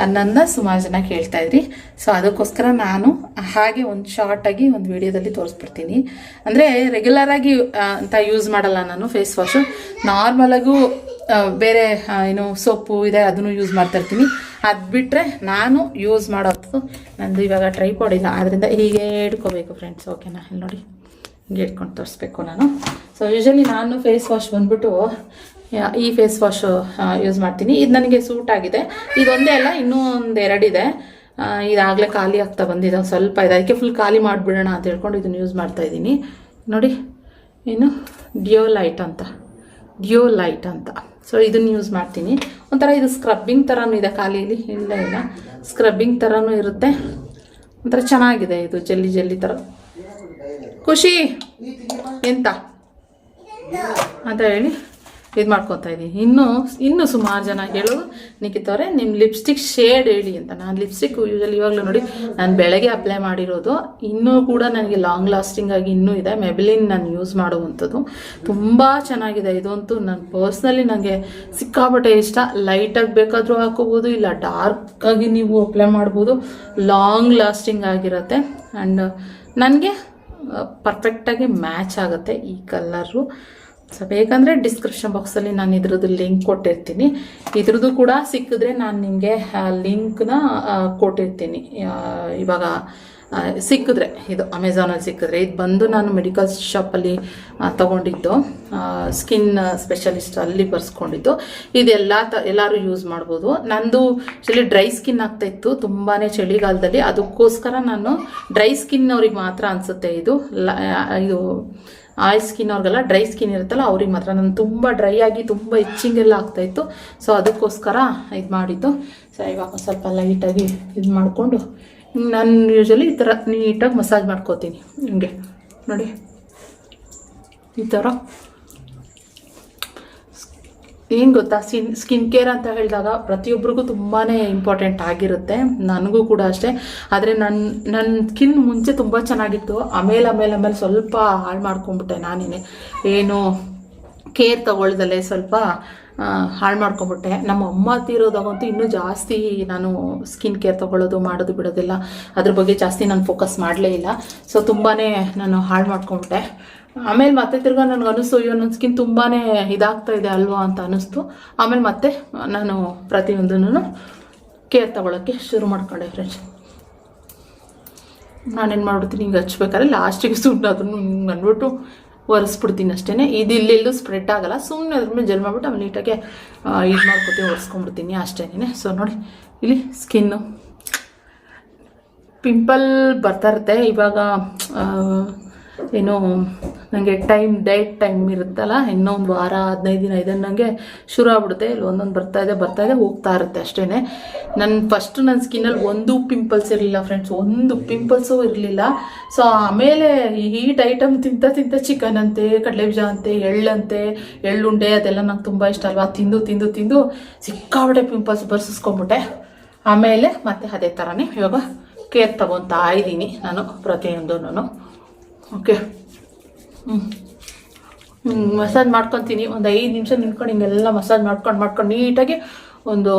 ಅನ್ನೋದನ್ನ ಸುಮಾರು ಜನ ಕೇಳ್ತಾಯಿದ್ರಿ. ಸೊ ಅದಕ್ಕೋಸ್ಕರ ನಾನು ಹಾಗೆ ಒಂದು ಶಾರ್ಟಾಗಿ ಒಂದು ವಿಡಿಯೋದಲ್ಲಿ ತೋರಿಸ್ಬಿಡ್ತೀನಿ. ಅಂದರೆ ರೆಗ್ಯುಲರಾಗಿ ಅಂತ ಯೂಸ್ ಮಾಡಲ್ಲ ನಾನು ಫೇಸ್ ವಾಶು. ನಾರ್ಮಲಾಗೂ ಬೇರೆ ಏನು ಸೋಪು ಇದೆ ಅದನ್ನು ಯೂಸ್ ಮಾಡ್ತಾಯಿರ್ತೀನಿ. ಅದು ಬಿಟ್ಟರೆ ನಾನು ಯೂಸ್ ಮಾಡೋದು ನಂದು ಇವಾಗ ಟ್ರೈಪಾಡ್ ಇಲ್ಲ, ಆದ್ದರಿಂದ ಹೀಗೆ ಇಟ್ಕೋಬೇಕು ಫ್ರೆಂಡ್ಸ್. ಓಕೆನಾ, ಇಲ್ಲಿ ನೋಡಿ ಹಿಂಗೆ ಇಟ್ಕೊಂಡು ತೋರಿಸ್ಬೇಕು ನಾನು. ಸೊ ಯೂಶ್ವಲಿ ನಾನು ಫೇಸ್ ವಾಶ್ ಬಂದ್ಬಿಟ್ಟು ಈ ಫೇಸ್ ವಾಶು ಯೂಸ್ ಮಾಡ್ತೀನಿ. ಇದು ನನಗೆ ಸೂಟ್ ಆಗಿದೆ. ಇದೊಂದೇ ಅಲ್ಲ, ಇನ್ನೂ ಒಂದು 2 ಇದೆ. ಇದಾಗಲೇ ಖಾಲಿ ಆಗ್ತಾ ಬಂದಿದೆ, ಸ್ವಲ್ಪ ಇದೆ. ಅದಕ್ಕೆ ಫುಲ್ ಖಾಲಿ ಮಾಡಿಬಿಡೋಣ ಅಂತ ಹೇಳ್ಕೊಂಡು ಇದನ್ನು ಯೂಸ್ ಮಾಡ್ತಾಯಿದ್ದೀನಿ. ನೋಡಿ ಏನು ಡಿಯೋಲೈಟ್ ಅಂತ. ಸೊ ಇದನ್ನು ಯೂಸ್ ಮಾಡ್ತೀನಿ. ಒಂಥರ ಇದು ಸ್ಕ್ರಬ್ಬಿಂಗ್ ಥರನೂ ಇದೆ, ಖಾಲಿಯಲ್ಲಿ ಇಲ್ಲ ಸ್ಕ್ರಬ್ಬಿಂಗ್ ಥರನೂ ಇರುತ್ತೆ. ಒಂಥರ ಚೆನ್ನಾಗಿದೆ ಇದು, ಜಲ್ಲಿ ಥರ. ಖುಷಿ ಎಂತ ಅಂತ ಹೇಳಿ ಇದು ಮಾಡ್ಕೊತಾ ಇದ್ದೀನಿ. ಇನ್ನೂ ಸುಮಾರು ಜನ ಹೇಳೋದು, ನಿಖಿತವ್ರೆ ನಿಮ್ಮ ಲಿಪ್ಸ್ಟಿಕ್ ಶೇಡ್ ಹೇಳಿ ಅಂತ. ನಾನು ಲಿಪ್ಸ್ಟಿಕ್ ಯೂಶಲಿ ಇವಾಗಲೂ ನೋಡಿ ನಾನು ಬೆಳಗ್ಗೆ ಅಪ್ಲೈ ಮಾಡಿರೋದು. ಇನ್ನೂ ಕೂಡ ನನಗೆ ಲಾಂಗ್ ಲಾಸ್ಟಿಂಗ್ ಆಗಿ ಇನ್ನೂ ಇದೆ. ಮೆಬಿಲಿನ್ ನಾನು ಯೂಸ್ ಮಾಡುವಂಥದ್ದು ತುಂಬ ಚೆನ್ನಾಗಿದೆ. ಇದಂತೂ ನಾನು ಪರ್ಸ್ನಲಿ ನನಗೆ ಸಿಕ್ಕಾಪಟ್ಟೆ ಇಷ್ಟ. ಲೈಟಾಗಿ ಬೇಕಾದರೂ ಹಾಕೋಬೋದು, ಇಲ್ಲ ಡಾರ್ಕಾಗಿ ನೀವು ಅಪ್ಲೈ ಮಾಡ್ಬೋದು. ಲಾಂಗ್ ಲಾಸ್ಟಿಂಗ್ ಆಗಿರುತ್ತೆ ಆ್ಯಂಡ್ ನನಗೆ ಪರ್ಫೆಕ್ಟಾಗಿ ಮ್ಯಾಚ್ ಆಗುತ್ತೆ ಈ ಕಲರು. ಸೊ ಬೇಕಂದರೆ ಡಿಸ್ಕ್ರಿಪ್ಷನ್ ಬಾಕ್ಸಲ್ಲಿ ನಾನು ಇದ್ರದ್ದು ಲಿಂಕ್ ಕೊಟ್ಟಿರ್ತೀನಿ. ಇದ್ರದ್ದು ಕೂಡ ಸಿಕ್ಕಿದ್ರೆ ನಾನು ನಿಮಗೆ ಲಿಂಕ್ನ ಕೊಟ್ಟಿರ್ತೀನಿ. ಇವಾಗ ಸಿಕ್ಕಿದ್ರೆ, ಇದು ಅಮೆಝಾನಲ್ಲಿ ಸಿಕ್ಕಿದ್ರೆ. ಇದು ಬಂದು ನಾನು ಮೆಡಿಕಲ್ ಶಾಪಲ್ಲಿ ತೊಗೊಂಡಿದ್ದು, ಸ್ಕಿನ್ ಸ್ಪೆಷಲಿಸ್ಟ್ ಅಲ್ಲಿ ಬರ್ಸ್ಕೊಂಡಿದ್ದು. ಎಲ್ಲರೂ ಯೂಸ್ ಮಾಡ್ಬೋದು. ನಂದು ಆ್ಯಕ್ಚುಲಿ ಡ್ರೈ ಸ್ಕಿನ್ ಆಗ್ತಾಯಿತ್ತು ತುಂಬಾ ಚಳಿಗಾಲದಲ್ಲಿ. ಅದಕ್ಕೋಸ್ಕರ ನಾನು ಡ್ರೈ ಸ್ಕಿನ್ ಅವ್ರಿಗೆ ಮಾತ್ರ ಅನಿಸುತ್ತೆ ಇದು ಆಯಿಲ್ ಸ್ಕಿನ್ ಅವ್ರಿಗೆಲ್ಲ, ಡ್ರೈ ಸ್ಕಿನ್ ಇರುತ್ತಲ್ಲ ಅವ್ರಿಗೆ ಮಾತ್ರ. ನಾನು ತುಂಬ ಡ್ರೈ ಆಗಿ ತುಂಬ ಇಚ್ಚಿಂಗೆಲ್ಲ ಆಗ್ತಾಯಿತ್ತು. ಸೊ ಅದಕ್ಕೋಸ್ಕರ ಇದು ಮಾಡಿದ್ದು. ಸೊ ಇವಾಗ ಸ್ವಲ್ಪ ಲೈಟಾಗಿ ಇದು ಮಾಡಿಕೊಂಡು ನಾನು ಯೂಶಲಿ ಈ ಥರ ನೀಟಾಗಿ ಮಸಾಜ್ ಮಾಡ್ಕೋತೀನಿ. ಹಿಂಗೆ ನೋಡಿ ಈ ಥರ. ಏನು ಗೊತ್ತಾ, ಸ್ಕಿನ್ ಕೇರ್ ಅಂತ ಹೇಳಿದಾಗ ಪ್ರತಿಯೊಬ್ಬರಿಗೂ ತುಂಬಾ ಇಂಪಾರ್ಟೆಂಟ್ ಆಗಿರುತ್ತೆ. ನನಗೂ ಕೂಡ ಅಷ್ಟೇ. ಆದರೆ ನನ್ನ ಸ್ಕಿನ್ ಮುಂಚೆ ತುಂಬ ಚೆನ್ನಾಗಿತ್ತು. ಆಮೇಲೆ ಸ್ವಲ್ಪ ಹಾಳು ಮಾಡ್ಕೊಂಬಿಟ್ಟೆ ನಾನೇನೆ. ಏನು ಕೇರ್ ತಗೊಳ್ದಲ್ಲೇ ಸ್ವಲ್ಪ ಹಾಳು ಮಾಡ್ಕೊಂಬಿಟ್ಟೆ. ನಮ್ಮ ಅಮ್ಮ ತೀರೋದಾಗಂತೂ ಇನ್ನೂ ಜಾಸ್ತಿ ನಾನು ಸ್ಕಿನ್ ಕೇರ್ ತೊಗೊಳ್ಳೋದು ಮಾಡೋದು ಬಿಡೋದಿಲ್ಲ. ಅದ್ರ ಬಗ್ಗೆ ಜಾಸ್ತಿ ನಾನು ಫೋಕಸ್ ಮಾಡಲೇ ಇಲ್ಲ. ಸೊ ತುಂಬಾ ನಾನು ಹಾಳು ಮಾಡ್ಕೊಂಬಿಟ್ಟೆ. ಆಮೇಲೆ ಮತ್ತೆ ತಿರ್ಗಾ ನನಗೆ ಅನ್ನಿಸ್ತು, ಅಯ್ಯೋ ನನ್ನ ಸ್ಕಿನ್ ತುಂಬಾ ಇದಾಗ್ತಾ ಇದೆ ಅಲ್ವಾ ಅಂತ ಅನ್ನಿಸ್ತು. ಆಮೇಲೆ ಮತ್ತೆ ನಾನು ಪ್ರತಿಯೊಂದನ್ನು ಕೇರ್ ತಗೊಳ್ಳೋಕ್ಕೆ ಶುರು ಮಾಡ್ಕೊಂಡೆ ಫ್ರೆಂಡ್ಸ್. ನಾನೇನು ಮಾಡ್ಬಿಡ್ತೀನಿ, ಹಿಂಗೆ ಹಚ್ಬೇಕಾದ್ರೆ ಲಾಸ್ಟಿಗೆ ಸುಮ್ಮನೆ ಅದನ್ನು ಹಿಂಗೆ ಅಂದ್ಬಿಟ್ಟು ಒರೆಸ್ಬಿಡ್ತೀನಿ ಅಷ್ಟೇ. ಇದು ಇಲ್ಲೆಲ್ಲೂ ಸ್ಪ್ರೆಡ್ ಆಗಲ್ಲ. ಸುಮ್ಮನೆ ಅದ್ರ ಮೇಲೆ ಜೆಲ್ ಮಾಡಿಬಿಟ್ಟು ಆಮೇಲೆ ನೀಟಾಗೆ ಇದು ಮಾಡ್ಕೊತೀನಿ, ಒರೆಸ್ಕೊಂಡ್ಬಿಡ್ತೀನಿ ಅಷ್ಟೇನೆ. ಸೊ ನೋಡಿ ಇಲ್ಲಿ ಸ್ಕಿನ್ನು ಪಿಂಪಲ್ ಬರ್ತಾ ಇರುತ್ತೆ. ಇವಾಗ ಏನು ನನಗೆ ಡೇಟ್ ಟೈಮ್ ಇರುತ್ತಲ್ಲ, ಇನ್ನೂ ಒಂದು ವಾರ 15 ದಿನ ಇದೆ ನನಗೆ ಶುರು ಆಗ್ಬಿಡುತ್ತೆ. ಇಲ್ಲಿ ಒಂದೊಂದು ಬರ್ತಾ ಇದೆ ಹೋಗ್ತಾ ಇರುತ್ತೆ ಅಷ್ಟೇ. ನನ್ನ ಸ್ಕಿನ್ನಲ್ಲಿ ಒಂದು ಪಿಂಪಲ್ಸ್ ಇರಲಿಲ್ಲ ಫ್ರೆಂಡ್ಸ್, ಒಂದು ಪಿಂಪಲ್ಸು ಇರಲಿಲ್ಲ. ಸೊ ಆಮೇಲೆ ಹೀಟ್ ಐಟಮ್ ತಿಂತ ಚಿಕನ್ ಅಂತೆ, ಕಡಲೆಬೀಜ ಅಂತೆ, ಎಳ್ಳಂತೆ, ಎಳ್ಳುಂಡೆ ಅದೆಲ್ಲ ನಂಗೆ ತುಂಬ ಇಷ್ಟ ಅಲ್ವಾ, ತಿಂದು ಸಿಕ್ಕಾಬಿಟ್ಟೆ ಪಿಂಪಲ್ಸ್ ಬರ್ಸಿಸ್ಕೊಂಬಿಟ್ಟೆ. ಆಮೇಲೆ ಮತ್ತೆ ಅದೇ ಥರನೇ ಇವಾಗ ಕೇರ್ ತಗೊತಾ ಇದ್ದೀನಿ ನಾನು ಪ್ರತಿಯೊಂದೂ. ಓಕೆ, ಮಸಾಜ್ ಮಾಡ್ಕೊತೀನಿ. ಒಂದು 5 ನಿಮಿಷ ನಿಂತ್ಕೊಂಡು ಹಿಂಗೆಲ್ಲ ಮಸಾಜ್ ಮಾಡ್ಕೊಂಡು ನೀಟಾಗಿ ಒಂದು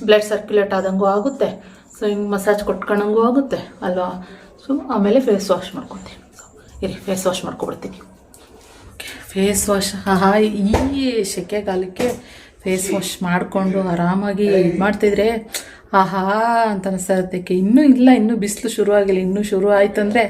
ಬ್ಲಡ್ ಸರ್ಕ್ಯುಲೇಟ್ ಆದಂಗೂ ಆಗುತ್ತೆ. ಸೊ ಹಿಂಗೆ ಮಸಾಜ್ ಕೊಟ್ಕೊಂಡಂಗೂ ಆಗುತ್ತೆ ಅಲ್ವಾ. ಸೊ ಆಮೇಲೆ ಫೇಸ್ ವಾಶ್ ಮಾಡ್ಕೊತೀನಿ. ಫೇಸ್ ವಾಶ್ ಮಾಡ್ಕೊಬಿಡ್ತೀನಿ. ಓಕೆ, ಫೇಸ್ ವಾಶ್ ಈ ಸೆಕೆಗಾಲಕ್ಕೆ ಫೇಸ್ ವಾಶ್ ಮಾಡಿಕೊಂಡು ಆರಾಮಾಗಿ ಇದು ಮಾಡ್ತಿದ್ರೆ ಆಹಾ ಅಂತ ಅನಿಸ್ತಕ್ಕೆ. ಇನ್ನೂ ಬಿಸಿಲು ಶುರು ಆಗಿಲ್ಲ. ಇನ್ನೂ ಶುರು ಆಯ್ತು ಅಂದರೆ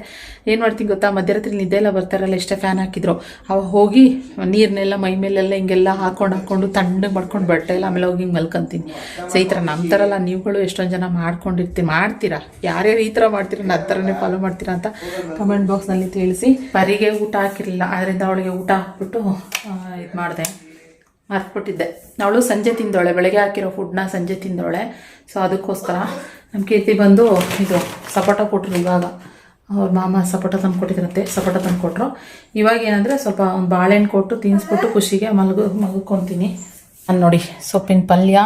ಏನು ಮಾಡ್ತೀನಿ ಗೊತ್ತಾ, ಮಧ್ಯರಾತ್ರಿ ನಿದ್ದೆ ಎಲ್ಲ ಬರ್ತಾರಲ್ಲ, ಎಷ್ಟೇ ಫ್ಯಾನ್ ಹಾಕಿದ್ರು ಅವಾಗ ಹೋಗಿ ನೀರನ್ನೆಲ್ಲ ಮೈ ಮೇಲೆಲ್ಲ ಹಿಂಗೆಲ್ಲ ಹಾಕೊಂಡು ತಣ್ಣಗೆ ಮಾಡ್ಕೊಂಡು ಬಟ್ಟೆ ಎಲ್ಲ ಆಮೇಲೆ ಹೋಗಿ ಹಿಂಗೆ ಮಲ್ಕೊಂತೀನಿ. ಸೊ ಈ ಥರ ನಮ್ಮ ಥರ ಎಲ್ಲ ನೀವುಗಳು ಎಷ್ಟೊಂದು ಜನ ಮಾಡ್ತೀರಾ, ಯಾರ್ಯಾರು ಈ ಥರ ಮಾಡ್ತೀರಾ, ನನ್ನ ಥರನೇ ಫಾಲೋ ಮಾಡ್ತೀರಾ ಅಂತ ಕಮೆಂಟ್ ಬಾಕ್ಸ್ನಲ್ಲಿ ತಿಳಿಸಿ. ಪರಿಗೆ ಊಟ ಹಾಕಿರಲಿಲ್ಲ, ಅದರಿಂದ ಅವಳಿಗೆ ಊಟ ಹಾಕ್ಬಿಟ್ಟು ಇದು ಮಾಡಿದೆ, ಮರ್ತ್ಬಿಟ್ಟಿದ್ದೆ. ಅವಳು ಸಂಜೆ ತಿಂದವಳೆ, ಬೆಳಗ್ಗೆ ಹಾಕಿರೋ ಫುಡ್ನ ಸಂಜೆ ತಿಂದವಳೆ. ಸೊ ಅದಕ್ಕೋಸ್ಕರ ನಮ್ಮ ಕೀರ್ತಿ ಬಂದು ಇದು ಸಪೋಟ ಕೊಟ್ಟರು. ಇವಾಗ ಅವ್ರ ಮಾಮ ಸಪೋಟ ತಂದು ಕೊಟ್ಟಿದ್ರಂತೆ, ಸಪೋಟ ತಂದು ಕೊಟ್ಟರು. ಇವಾಗ ಏನಂದರೆ ಸ್ವಲ್ಪ ಒಂದು ಬಾಳೆಹಣ್ಣು ಕೊಟ್ಟು ತಿನ್ನಿಸ್ಬಿಟ್ಟು ಖುಷಿಗೆ ಮಲ್ಕೊತೀನಿ. ನಾನು ನೋಡಿ ಸೊಪ್ಪಿನ ಪಲ್ಯ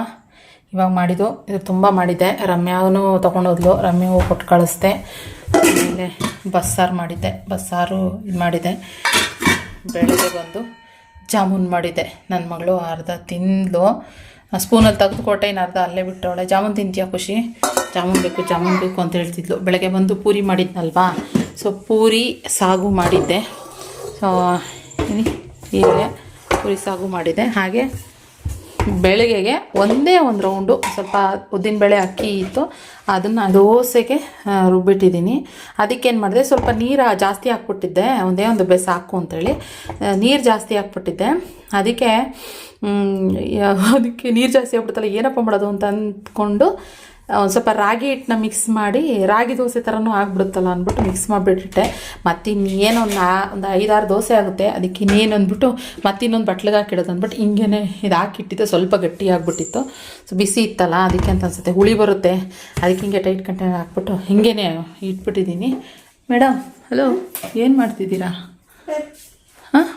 ಇವಾಗ ಮಾಡಿದ್ದು, ಇದು ತುಂಬ ಮಾಡಿದ್ದೆ. ರಮ್ಯಾನು ತೊಗೊಂಡೋದ್ಲು, ರಮ್ಯಾವು ಕೊಟ್ಟು ಕಳಿಸ್ದೆ. ಆಮೇಲೆ ಬಸ್ಸಾರು ಮಾಡಿದ್ದೆ, ಬಸ್ಸಾರು ಇದು ಮಾಡಿದೆ. ಬೆಳಗ್ಗೆ ಬಂದು ಜಾಮೂನ್ ಮಾಡಿದ್ದೆ. ನನ್ನ ಮಗಳು ಅರ್ಧ ತಿಂದ್ಲು, ಸ್ಪೂನಲ್ಲಿ ತೆಗೆದು ಕೊಟ್ಟೆ, ಇನ್ನು ಅರ್ಧ ಅಲ್ಲೇ ಬಿಟ್ಟವಳೆ. ಜಾಮೂನ್ ತಿಂತೀಯ ಖುಷಿ? ಜಾಮೂನ್ ಬೇಕು ಅಂತ ಹೇಳ್ತಿದ್ಲು. ಬೆಳಗ್ಗೆ ಬಂದು ಪೂರಿ ಮಾಡಿದ್ನಲ್ವಾ, ಸೊ ಪೂರಿ ಸಾಗು ಮಾಡಿದ್ದೆ. ಸೊ ಹೀಗೆ ಪೂರಿ ಸಾಗು ಮಾಡಿದ್ದೆ. ಹಾಗೆ ಬೆಳಗ್ಗೆಗೆ ಒಂದೇ ಒಂದು ರೌಂಡು ಸ್ವಲ್ಪ ಉದ್ದಿನಬೇಳೆ ಅಕ್ಕಿ ಇತ್ತು, ಅದನ್ನು ದೋಸೆಗೆ ರುಬ್ಬಿಟ್ಟಿದ್ದೀನಿ. ಅದಕ್ಕೇನು ಮಾಡಿದೆ, ಸ್ವಲ್ಪ ನೀರು ಜಾಸ್ತಿ ಹಾಕ್ಬಿಟ್ಟಿದ್ದೆ, ಒಂದೇ ಒಂದು ಬೆಸ ಹಾಕು ಅಂತೇಳಿ ನೀರು ಜಾಸ್ತಿ ಹಾಕ್ಬಿಟ್ಟಿದ್ದೆ. ಅದಕ್ಕೆ ನೀರು ಜಾಸ್ತಿ ಆಗ್ಬಿಡ್ತಲ್ಲ, ಏನಪ್ಪ ಮಾಡೋದು ಅಂತ ಅಂದ್ಕೊಂಡು ಒಂದು ಸ್ವಲ್ಪ ರಾಗಿ ಹಿಟ್ಟನ್ನ ಮಿಕ್ಸ್ ಮಾಡಿ, ರಾಗಿ ದೋಸೆ ಥರನೂ ಆಗಿಬಿಡುತ್ತಲ್ಲ ಅಂದ್ಬಿಟ್ಟು ಮಿಕ್ಸ್ ಮಾಡಿಬಿಟ್ಟಿಟ್ಟೆ. ಮತ್ತಿನ್ನೇನು ಒಂದು 5-6 ದೋಸೆ ಆಗುತ್ತೆ, ಅದಕ್ಕೆ ಇನ್ನೇನು ಅಂದ್ಬಿಟ್ಟು ಮತ್ತಿನ್ನೊಂದು ಬಟ್ಲಿಗೆ ಹಾಕಿಡೋದು ಅಂದ್ಬಿಟ್ಟು ಹಿಂಗೇ ಇದು ಹಾಕಿಟ್ಟಿದ್ದೆ. ಸ್ವಲ್ಪ ಗಟ್ಟಿ ಆಗಿಬಿಟ್ಟಿತ್ತು, ಸೊ ಬಿಸಿ ಇತ್ತಲ್ಲ ಅದಕ್ಕೆ ಅಂತ ಅನಿಸುತ್ತೆ, ಹುಳಿ ಬರುತ್ತೆ ಅದಕ್ಕೆ ಹಿಂಗೆ ಟೈಟ್ ಕಂಟೈನರ್ ಹಾಕ್ಬಿಟ್ಟು ಹಿಂಗೇ ಇಟ್ಬಿಟ್ಟಿದ್ದೀನಿ. ಮೇಡಮ್ ಹಲೋ, ಏನು ಮಾಡ್ತಿದ್ದೀರಾ? ಹಾಂ,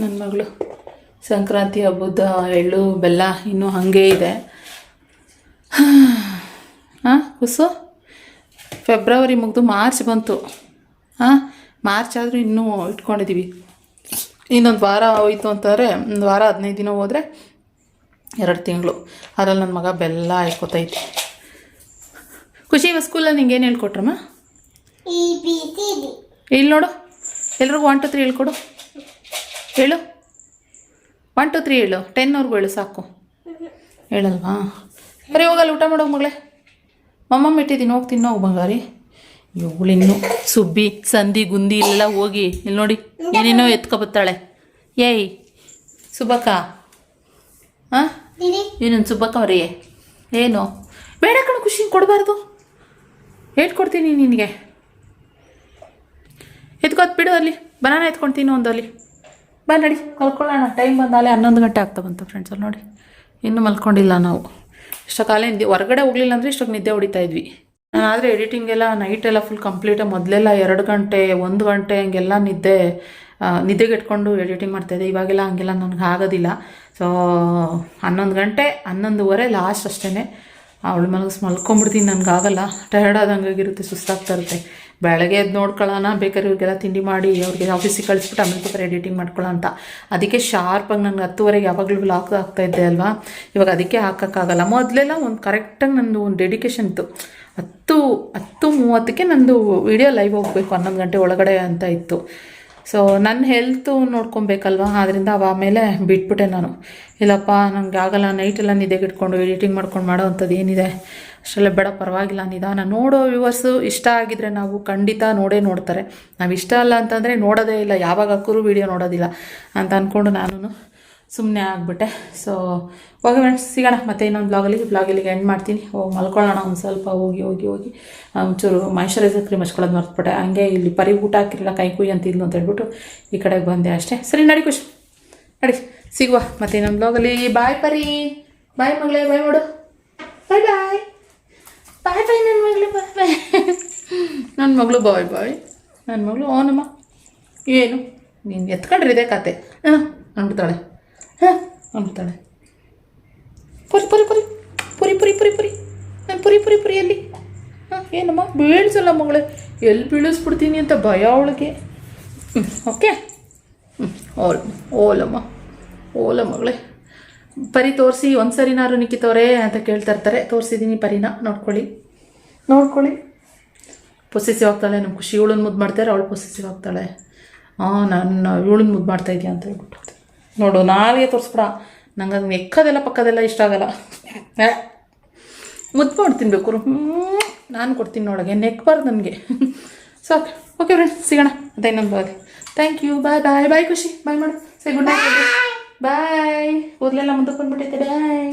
ನನ್ನ ಮಗಳು ಸಂಕ್ರಾಂತಿ ಹಬ್ಬದ ಎಳ್ಳು ಬೆಲ್ಲ ಇನ್ನೂ ಹಾಗೇ ಇದೆ. ಹಾಂ ಕುಸು, ಫೆಬ್ರವರಿ ಮುಗಿದು ಮಾರ್ಚ್ ಬಂತು. ಮಾರ್ಚ್ ಆದರೂ ಇನ್ನೂ ಇಟ್ಕೊಂಡಿದ್ದೀವಿ. ಇನ್ನೊಂದು ವಾರ ಹೋಯ್ತು ಅಂತಂದರೆ, ಒಂದು ವಾರ 15 ದಿನ ಹೋದರೆ 2 ತಿಂಗಳು. ಅದರಲ್ಲಿ ನನ್ನ ಮಗ ಬೆಲ್ಲ ಹಾಯ್ಕೋತೈತಿ. ಖುಷಿ, ಇವಾಗ ಸ್ಕೂಲಲ್ಲಿ ನಿಂಗೆ ಏನು ಹೇಳ್ಕೊಟ್ರಮ್ಮ? ಇಲ್ಲಿ ನೋಡು, ಎಲ್ರಿಗೂ 1 2 3 ಹೇಳ್ಕೊಡು. ಹೇಳು, 1 2 3 ಹೇಳು, 10ವರೆಗೂ ಹೇಳು ಸಾಕು. ಹೇಳಲ್ವಾ? ಬರೀ ಹೋಗಲ್ಲ, ಊಟ ಮಾಡೋಗಿ ಮಗಳೇ. ಮಮ್ಮ ಇಟ್ಟಿದ್ದೀನಿ, ಹೋಗಿ ತಿನ್ನೋಗಿ ಬಂಗಾರಿ. ಇವಳಿನ್ನು ಸುಬ್ಬಿ ಸಂಧಿ ಗುಂದಿ ಇಲ್ಲೆಲ್ಲ ಹೋಗಿ ಇಲ್ಲಿ ನೋಡಿ ಏನೇನೋ ಎತ್ಕೊಬತ್ತಾಳೆ. ಏಯ್ ಸುಬ್ಬಕ್ಕ, ಹಾಂ ಏನೊಂದು ಸುಬ್ಬಕ್ಕ ಅವ್ರಿ, ಏನು ಬೇಡ ಕಣ ಖುಷಿ, ಕೊಡಬಾರ್ದು, ಹೇಳ್ಕೊಡ್ತೀನಿ ನಿನಗೆ. ಎತ್ಕೊತ್ ಬಿಡು, ಅಲ್ಲಿ ಬನಾನ ಎತ್ಕೊಳ್ತೀನಿ ಒಂದು, ಅಲ್ಲಿ ಬಾ ನಡಿ ಮಲ್ಕೊಳ್ಳೋಣ. ಟೈಮ್ ಬಂದಾಲೆ 11 ಗಂಟೆ ಆಗ್ತಾ ಬಂತು ಫ್ರೆಂಡ್ಸ್. ಅಲ್ಲಿ ನೋಡಿ ಇನ್ನೂ ಮಲ್ಕೊಂಡಿಲ್ಲ ನಾವು. ಇಷ್ಟೊತ್ತಾಲೆ ಹೊರಗಡೆ ಹೋಗಲಿಲ್ಲ ಅಂದರೆ ಇಷ್ಟೊತ್ತು ನಿದ್ದೆ ಹೊಡಿತಾ ಇದ್ವಿ. ನಾನು ಆದರೆ ಎಡಿಟಿಂಗೆಲ್ಲ ನೈಟೆಲ್ಲ ಫುಲ್ ಕಂಪ್ಲೀಟಾಗಿ, ಮೊದಲೆಲ್ಲ 2 ಗಂಟೆ 1 ಗಂಟೆ ಹಂಗೆಲ್ಲ ನಿದ್ದೆಗೆ ಇಟ್ಕೊಂಡು ಎಡಿಟಿಂಗ್ ಮಾಡ್ತಾಯಿದ್ದೆ. ಇವಾಗೆಲ್ಲ ಹಂಗೆಲ್ಲ ನನಗೆ ಆಗೋದಿಲ್ಲ. ಸೊ 11 ಗಂಟೆ 11:15 ಲಾಸ್ಟ್ ಅಷ್ಟೇ. ಅವಳು ಮಲ್ಕೊಂಬಿಡ್ತೀನಿ, ನನಗಾಗಲ್ಲ, ಟಯರ್ಡ್ ಆದಂಗಾಗಿರುತ್ತೆ, ಸುಸ್ತಾಗ್ತಾ ಇರುತ್ತೆ. ಬೆಳಗ್ಗೆ ಎದ್ದು ನೋಡ್ಕೊಳ್ಳೋಣ, ಬೇಕಾದ್ರೆ ಇವ್ರಿಗೆಲ್ಲ ತಿಂಡಿ ಮಾಡಿ ಅವ್ರಿಗೆ ಆಫೀಸಿಗೆ ಕಳಿಸ್ಬಿಟ್ಟು ಆಮೇಲೆ ಬೇಕಾದ್ರೆ ಎಡಿಟಿಂಗ್ ಮಾಡ್ಕೊಳ್ಳೋ ಅಂತ. ಅದಕ್ಕೆ ಶಾರ್ಪಾಗಿ ನನಗೆ 10:30 ಯಾವಾಗಲೂ ವ್ಲಾಗ್ ಆಗ್ತಾಯಿದ್ದೆ ಅಲ್ವಾ, ಇವಾಗ ಅದಕ್ಕೆ ಹಾಕೋಕ್ಕಾಗಲ್ಲ. ಮೊದಲೆಲ್ಲ ಒಂದು ಕರೆಕ್ಟಾಗಿ ನಂದು ಒಂದು ಡೆಡಿಕೇಶನ್ ಇತ್ತು, 10:30ಕ್ಕೆ ನಂದು ವಿಡಿಯೋ ಲೈವ್ ಹೋಗಬೇಕು 11 ಗಂಟೆ ಒಳಗಡೆ ಅಂತ ಇತ್ತು. ಸೊ ನನ್ನ ಹೆಲ್ತು ನೋಡ್ಕೊಬೇಕಲ್ವ, ಆದ್ದರಿಂದ ಆಮೇಲೆ ಬಿಟ್ಬಿಟ್ಟೆ ನಾನು. ಇಲ್ಲಪ್ಪ ನನಗೆ ಆಗಲ್ಲ, ನೈಟೆಲ್ಲ ನಿದ್ದೆಗೆ ಇಟ್ಕೊಂಡು ಎಡಿಟಿಂಗ್ ಮಾಡ್ಕೊಂಡು ಮಾಡೋ ಅಂಥದ್ದು ಏನಿದೆ ಅಷ್ಟೆಲ್ಲ ಬೇಡ, ಪರವಾಗಿಲ್ಲ, ನಿಧಾನ. ನೋಡೋ ವ್ಯೂವರ್ಸು ಇಷ್ಟ ಆಗಿದ್ರೆ ನಾವು ಖಂಡಿತ ನೋಡ್ತಾರೆ. ನಾವು ಇಷ್ಟ ಅಲ್ಲ ಅಂತಂದರೆ ನೋಡೋದೇ ಇಲ್ಲ, ಯಾವಾಗ ಹಾಕೋರು ವೀಡಿಯೋ ನೋಡೋದಿಲ್ಲ ಅಂತ ಅಂದ್ಕೊಂಡು ನಾನು ಸುಮ್ಮನೆ ಆಗಿಬಿಟ್ಟೆ. ಸೊ ಓಕೆ ಫ್ರೆಂಡ್ಸ್, ಸಿಗೋಣ ಮತ್ತೆ ಇನ್ನೊಂದು ಬ್ಲಾಗಲ್ಲಿಗೆ ಎಂಡ್ ಮಾಡ್ತೀನಿ. ಹೋಗಿ ಮಲ್ಕೊಳ್ಳೋಣ ಒಂದು ಸ್ವಲ್ಪ. ಹೋಗಿ ಒಂಚೂರು ಮಾಯ್ಶ್ಚರೈಸರ್ ಕ್ರೀಮ್ ಹಚ್ಕೊಳ್ಳೋದು ಮರ್ತ್ಬಿಟ್ಟೆ. ಹಂಗೆ ಇಲ್ಲಿ ಪರಿ ಊಟ ಹಾಕಿರಲಿಲ್ಲ, ಕೈ ಕುಯ್ ಅಂತಿದ್ಲು ಅಂತ ಹೇಳ್ಬಿಟ್ಟು ಈ ಕಡೆಗೆ ಬಂದೆ ಅಷ್ಟೇ. ಸರಿ, ನಡಿ ಖುಷಿ, ನಡಿ ಸಿಗುವ ಮತ್ತೆ ಇನ್ನೊಂದು ಬ್ಲಾಗಲ್ಲಿ. ಬಾಯ್ ಪರಿ, ಬಾಯ್ ಮಗಳೇ, ಬಾಯ್ ಮಾಡು, ಬಾಯ್ ಬಾಯ್ ಬಾಯ್ ಬಾಯ್ ನನ್ನ ಮಗಳು, ಬಾಯ್ ಬಾಯ್ ನನ್ನ ಮಗಳು, ಬಾಯ್ ಬಾಯ್ ನನ್ನ ಮಗಳು. ಓನಮ್ಮ ಏನು ನೀನು ಎತ್ಕೊಂಡ್ರೆ ಇದೇ ಕತೆ. ಅಂದ್ಬಿಡ್ತಾಳೆ, ಅಂದ್ಬಿಡ್ತಾಳೆ. ಪುರಿ ಪುರಿ ಪುರಿ ಪುರಿ ಪುರಿ ಪುರಿ ಪುರಿ ನಾನು ಪುರಿ ಎಲ್ಲಿ? ಏನಮ್ಮ ಬೀಳಿಸಲ್ಲ ಮಗಳೇ, ಎಲ್ಲಿ ಬೀಳಿಸ್ಬಿಡ್ತೀನಿ ಅಂತ ಭಯ ಅವಳಿಗೆ. ಓಕೆ, ಓಲ ಮಗಳೇ. ಪರಿ ತೋರಿಸಿ ಒಂದು ಸರಿನಾರು ನಿಕ್ಕಿತವ್ರೆ ಅಂತ ಕೇಳ್ತಾ ಇರ್ತಾರೆ. ತೋರಿಸಿದ್ದೀನಿ ಪರಿನ, ನೋಡ್ಕೊಳ್ಳಿ. ಪೊಸೆಸಿವ್ ಆಗ್ತಾಳೆ ನಮ್ಮ ಖುಷಿ. ಇವಳನ್ನ ಮುದ್ದು ಮಾಡ್ತಾರೆ, ಅವಳು ಪೊಸೆಸಿವ್ ಆಗ್ತಾಳೆ. ನಾನು ಇವಳನ್ನ ಮುದ್ದು ಮಾಡ್ತಾ ಇದೆಯಾ ಅಂತ ಹೇಳ್ಬಿಟ್ಟು. ನೋಡು, ನಾಲ್ಗೆ ತೋರಿಸ್ಬಿಡ, ನಂಗೆ ಅದು ಎಕ್ಕದೆಲ್ಲ ಪಕ್ಕದೆಲ್ಲ ಇಷ್ಟ ಆಗಲ್ಲ. ಮುದ್ದು ಮಾಡಿ ತಿನ್ಬೇಕು. ನಾನು ಕೊಡ್ತೀನಿ ನೋಡಗೆ, ನೆಕ್ಬಾರ್ದು ನನಗೆ. ಸೊ ಓಕೆ ಫ್ರೆಂಡ್ಸ್, ಸಿಗೋಣ ಅದೇ ಇನ್ನೊಂದು ಬಾಯ್. ಥ್ಯಾಂಕ್ ಯು, ಬಾಯ್ ಬಾಯ್ ಬಾಯ್ ಖುಷಿ, ಬಾಯ್ ಮಾಡು, ಸೇ ಗುಡ್ ನೈಟ್, ಬಾಯ್. ಕೂದಲೆಲ್ಲ ಮುಂದಕ್ಕೆ ಬಂದ್ಬಿಟ್ಟೈತೆ, ಬಾಯ್.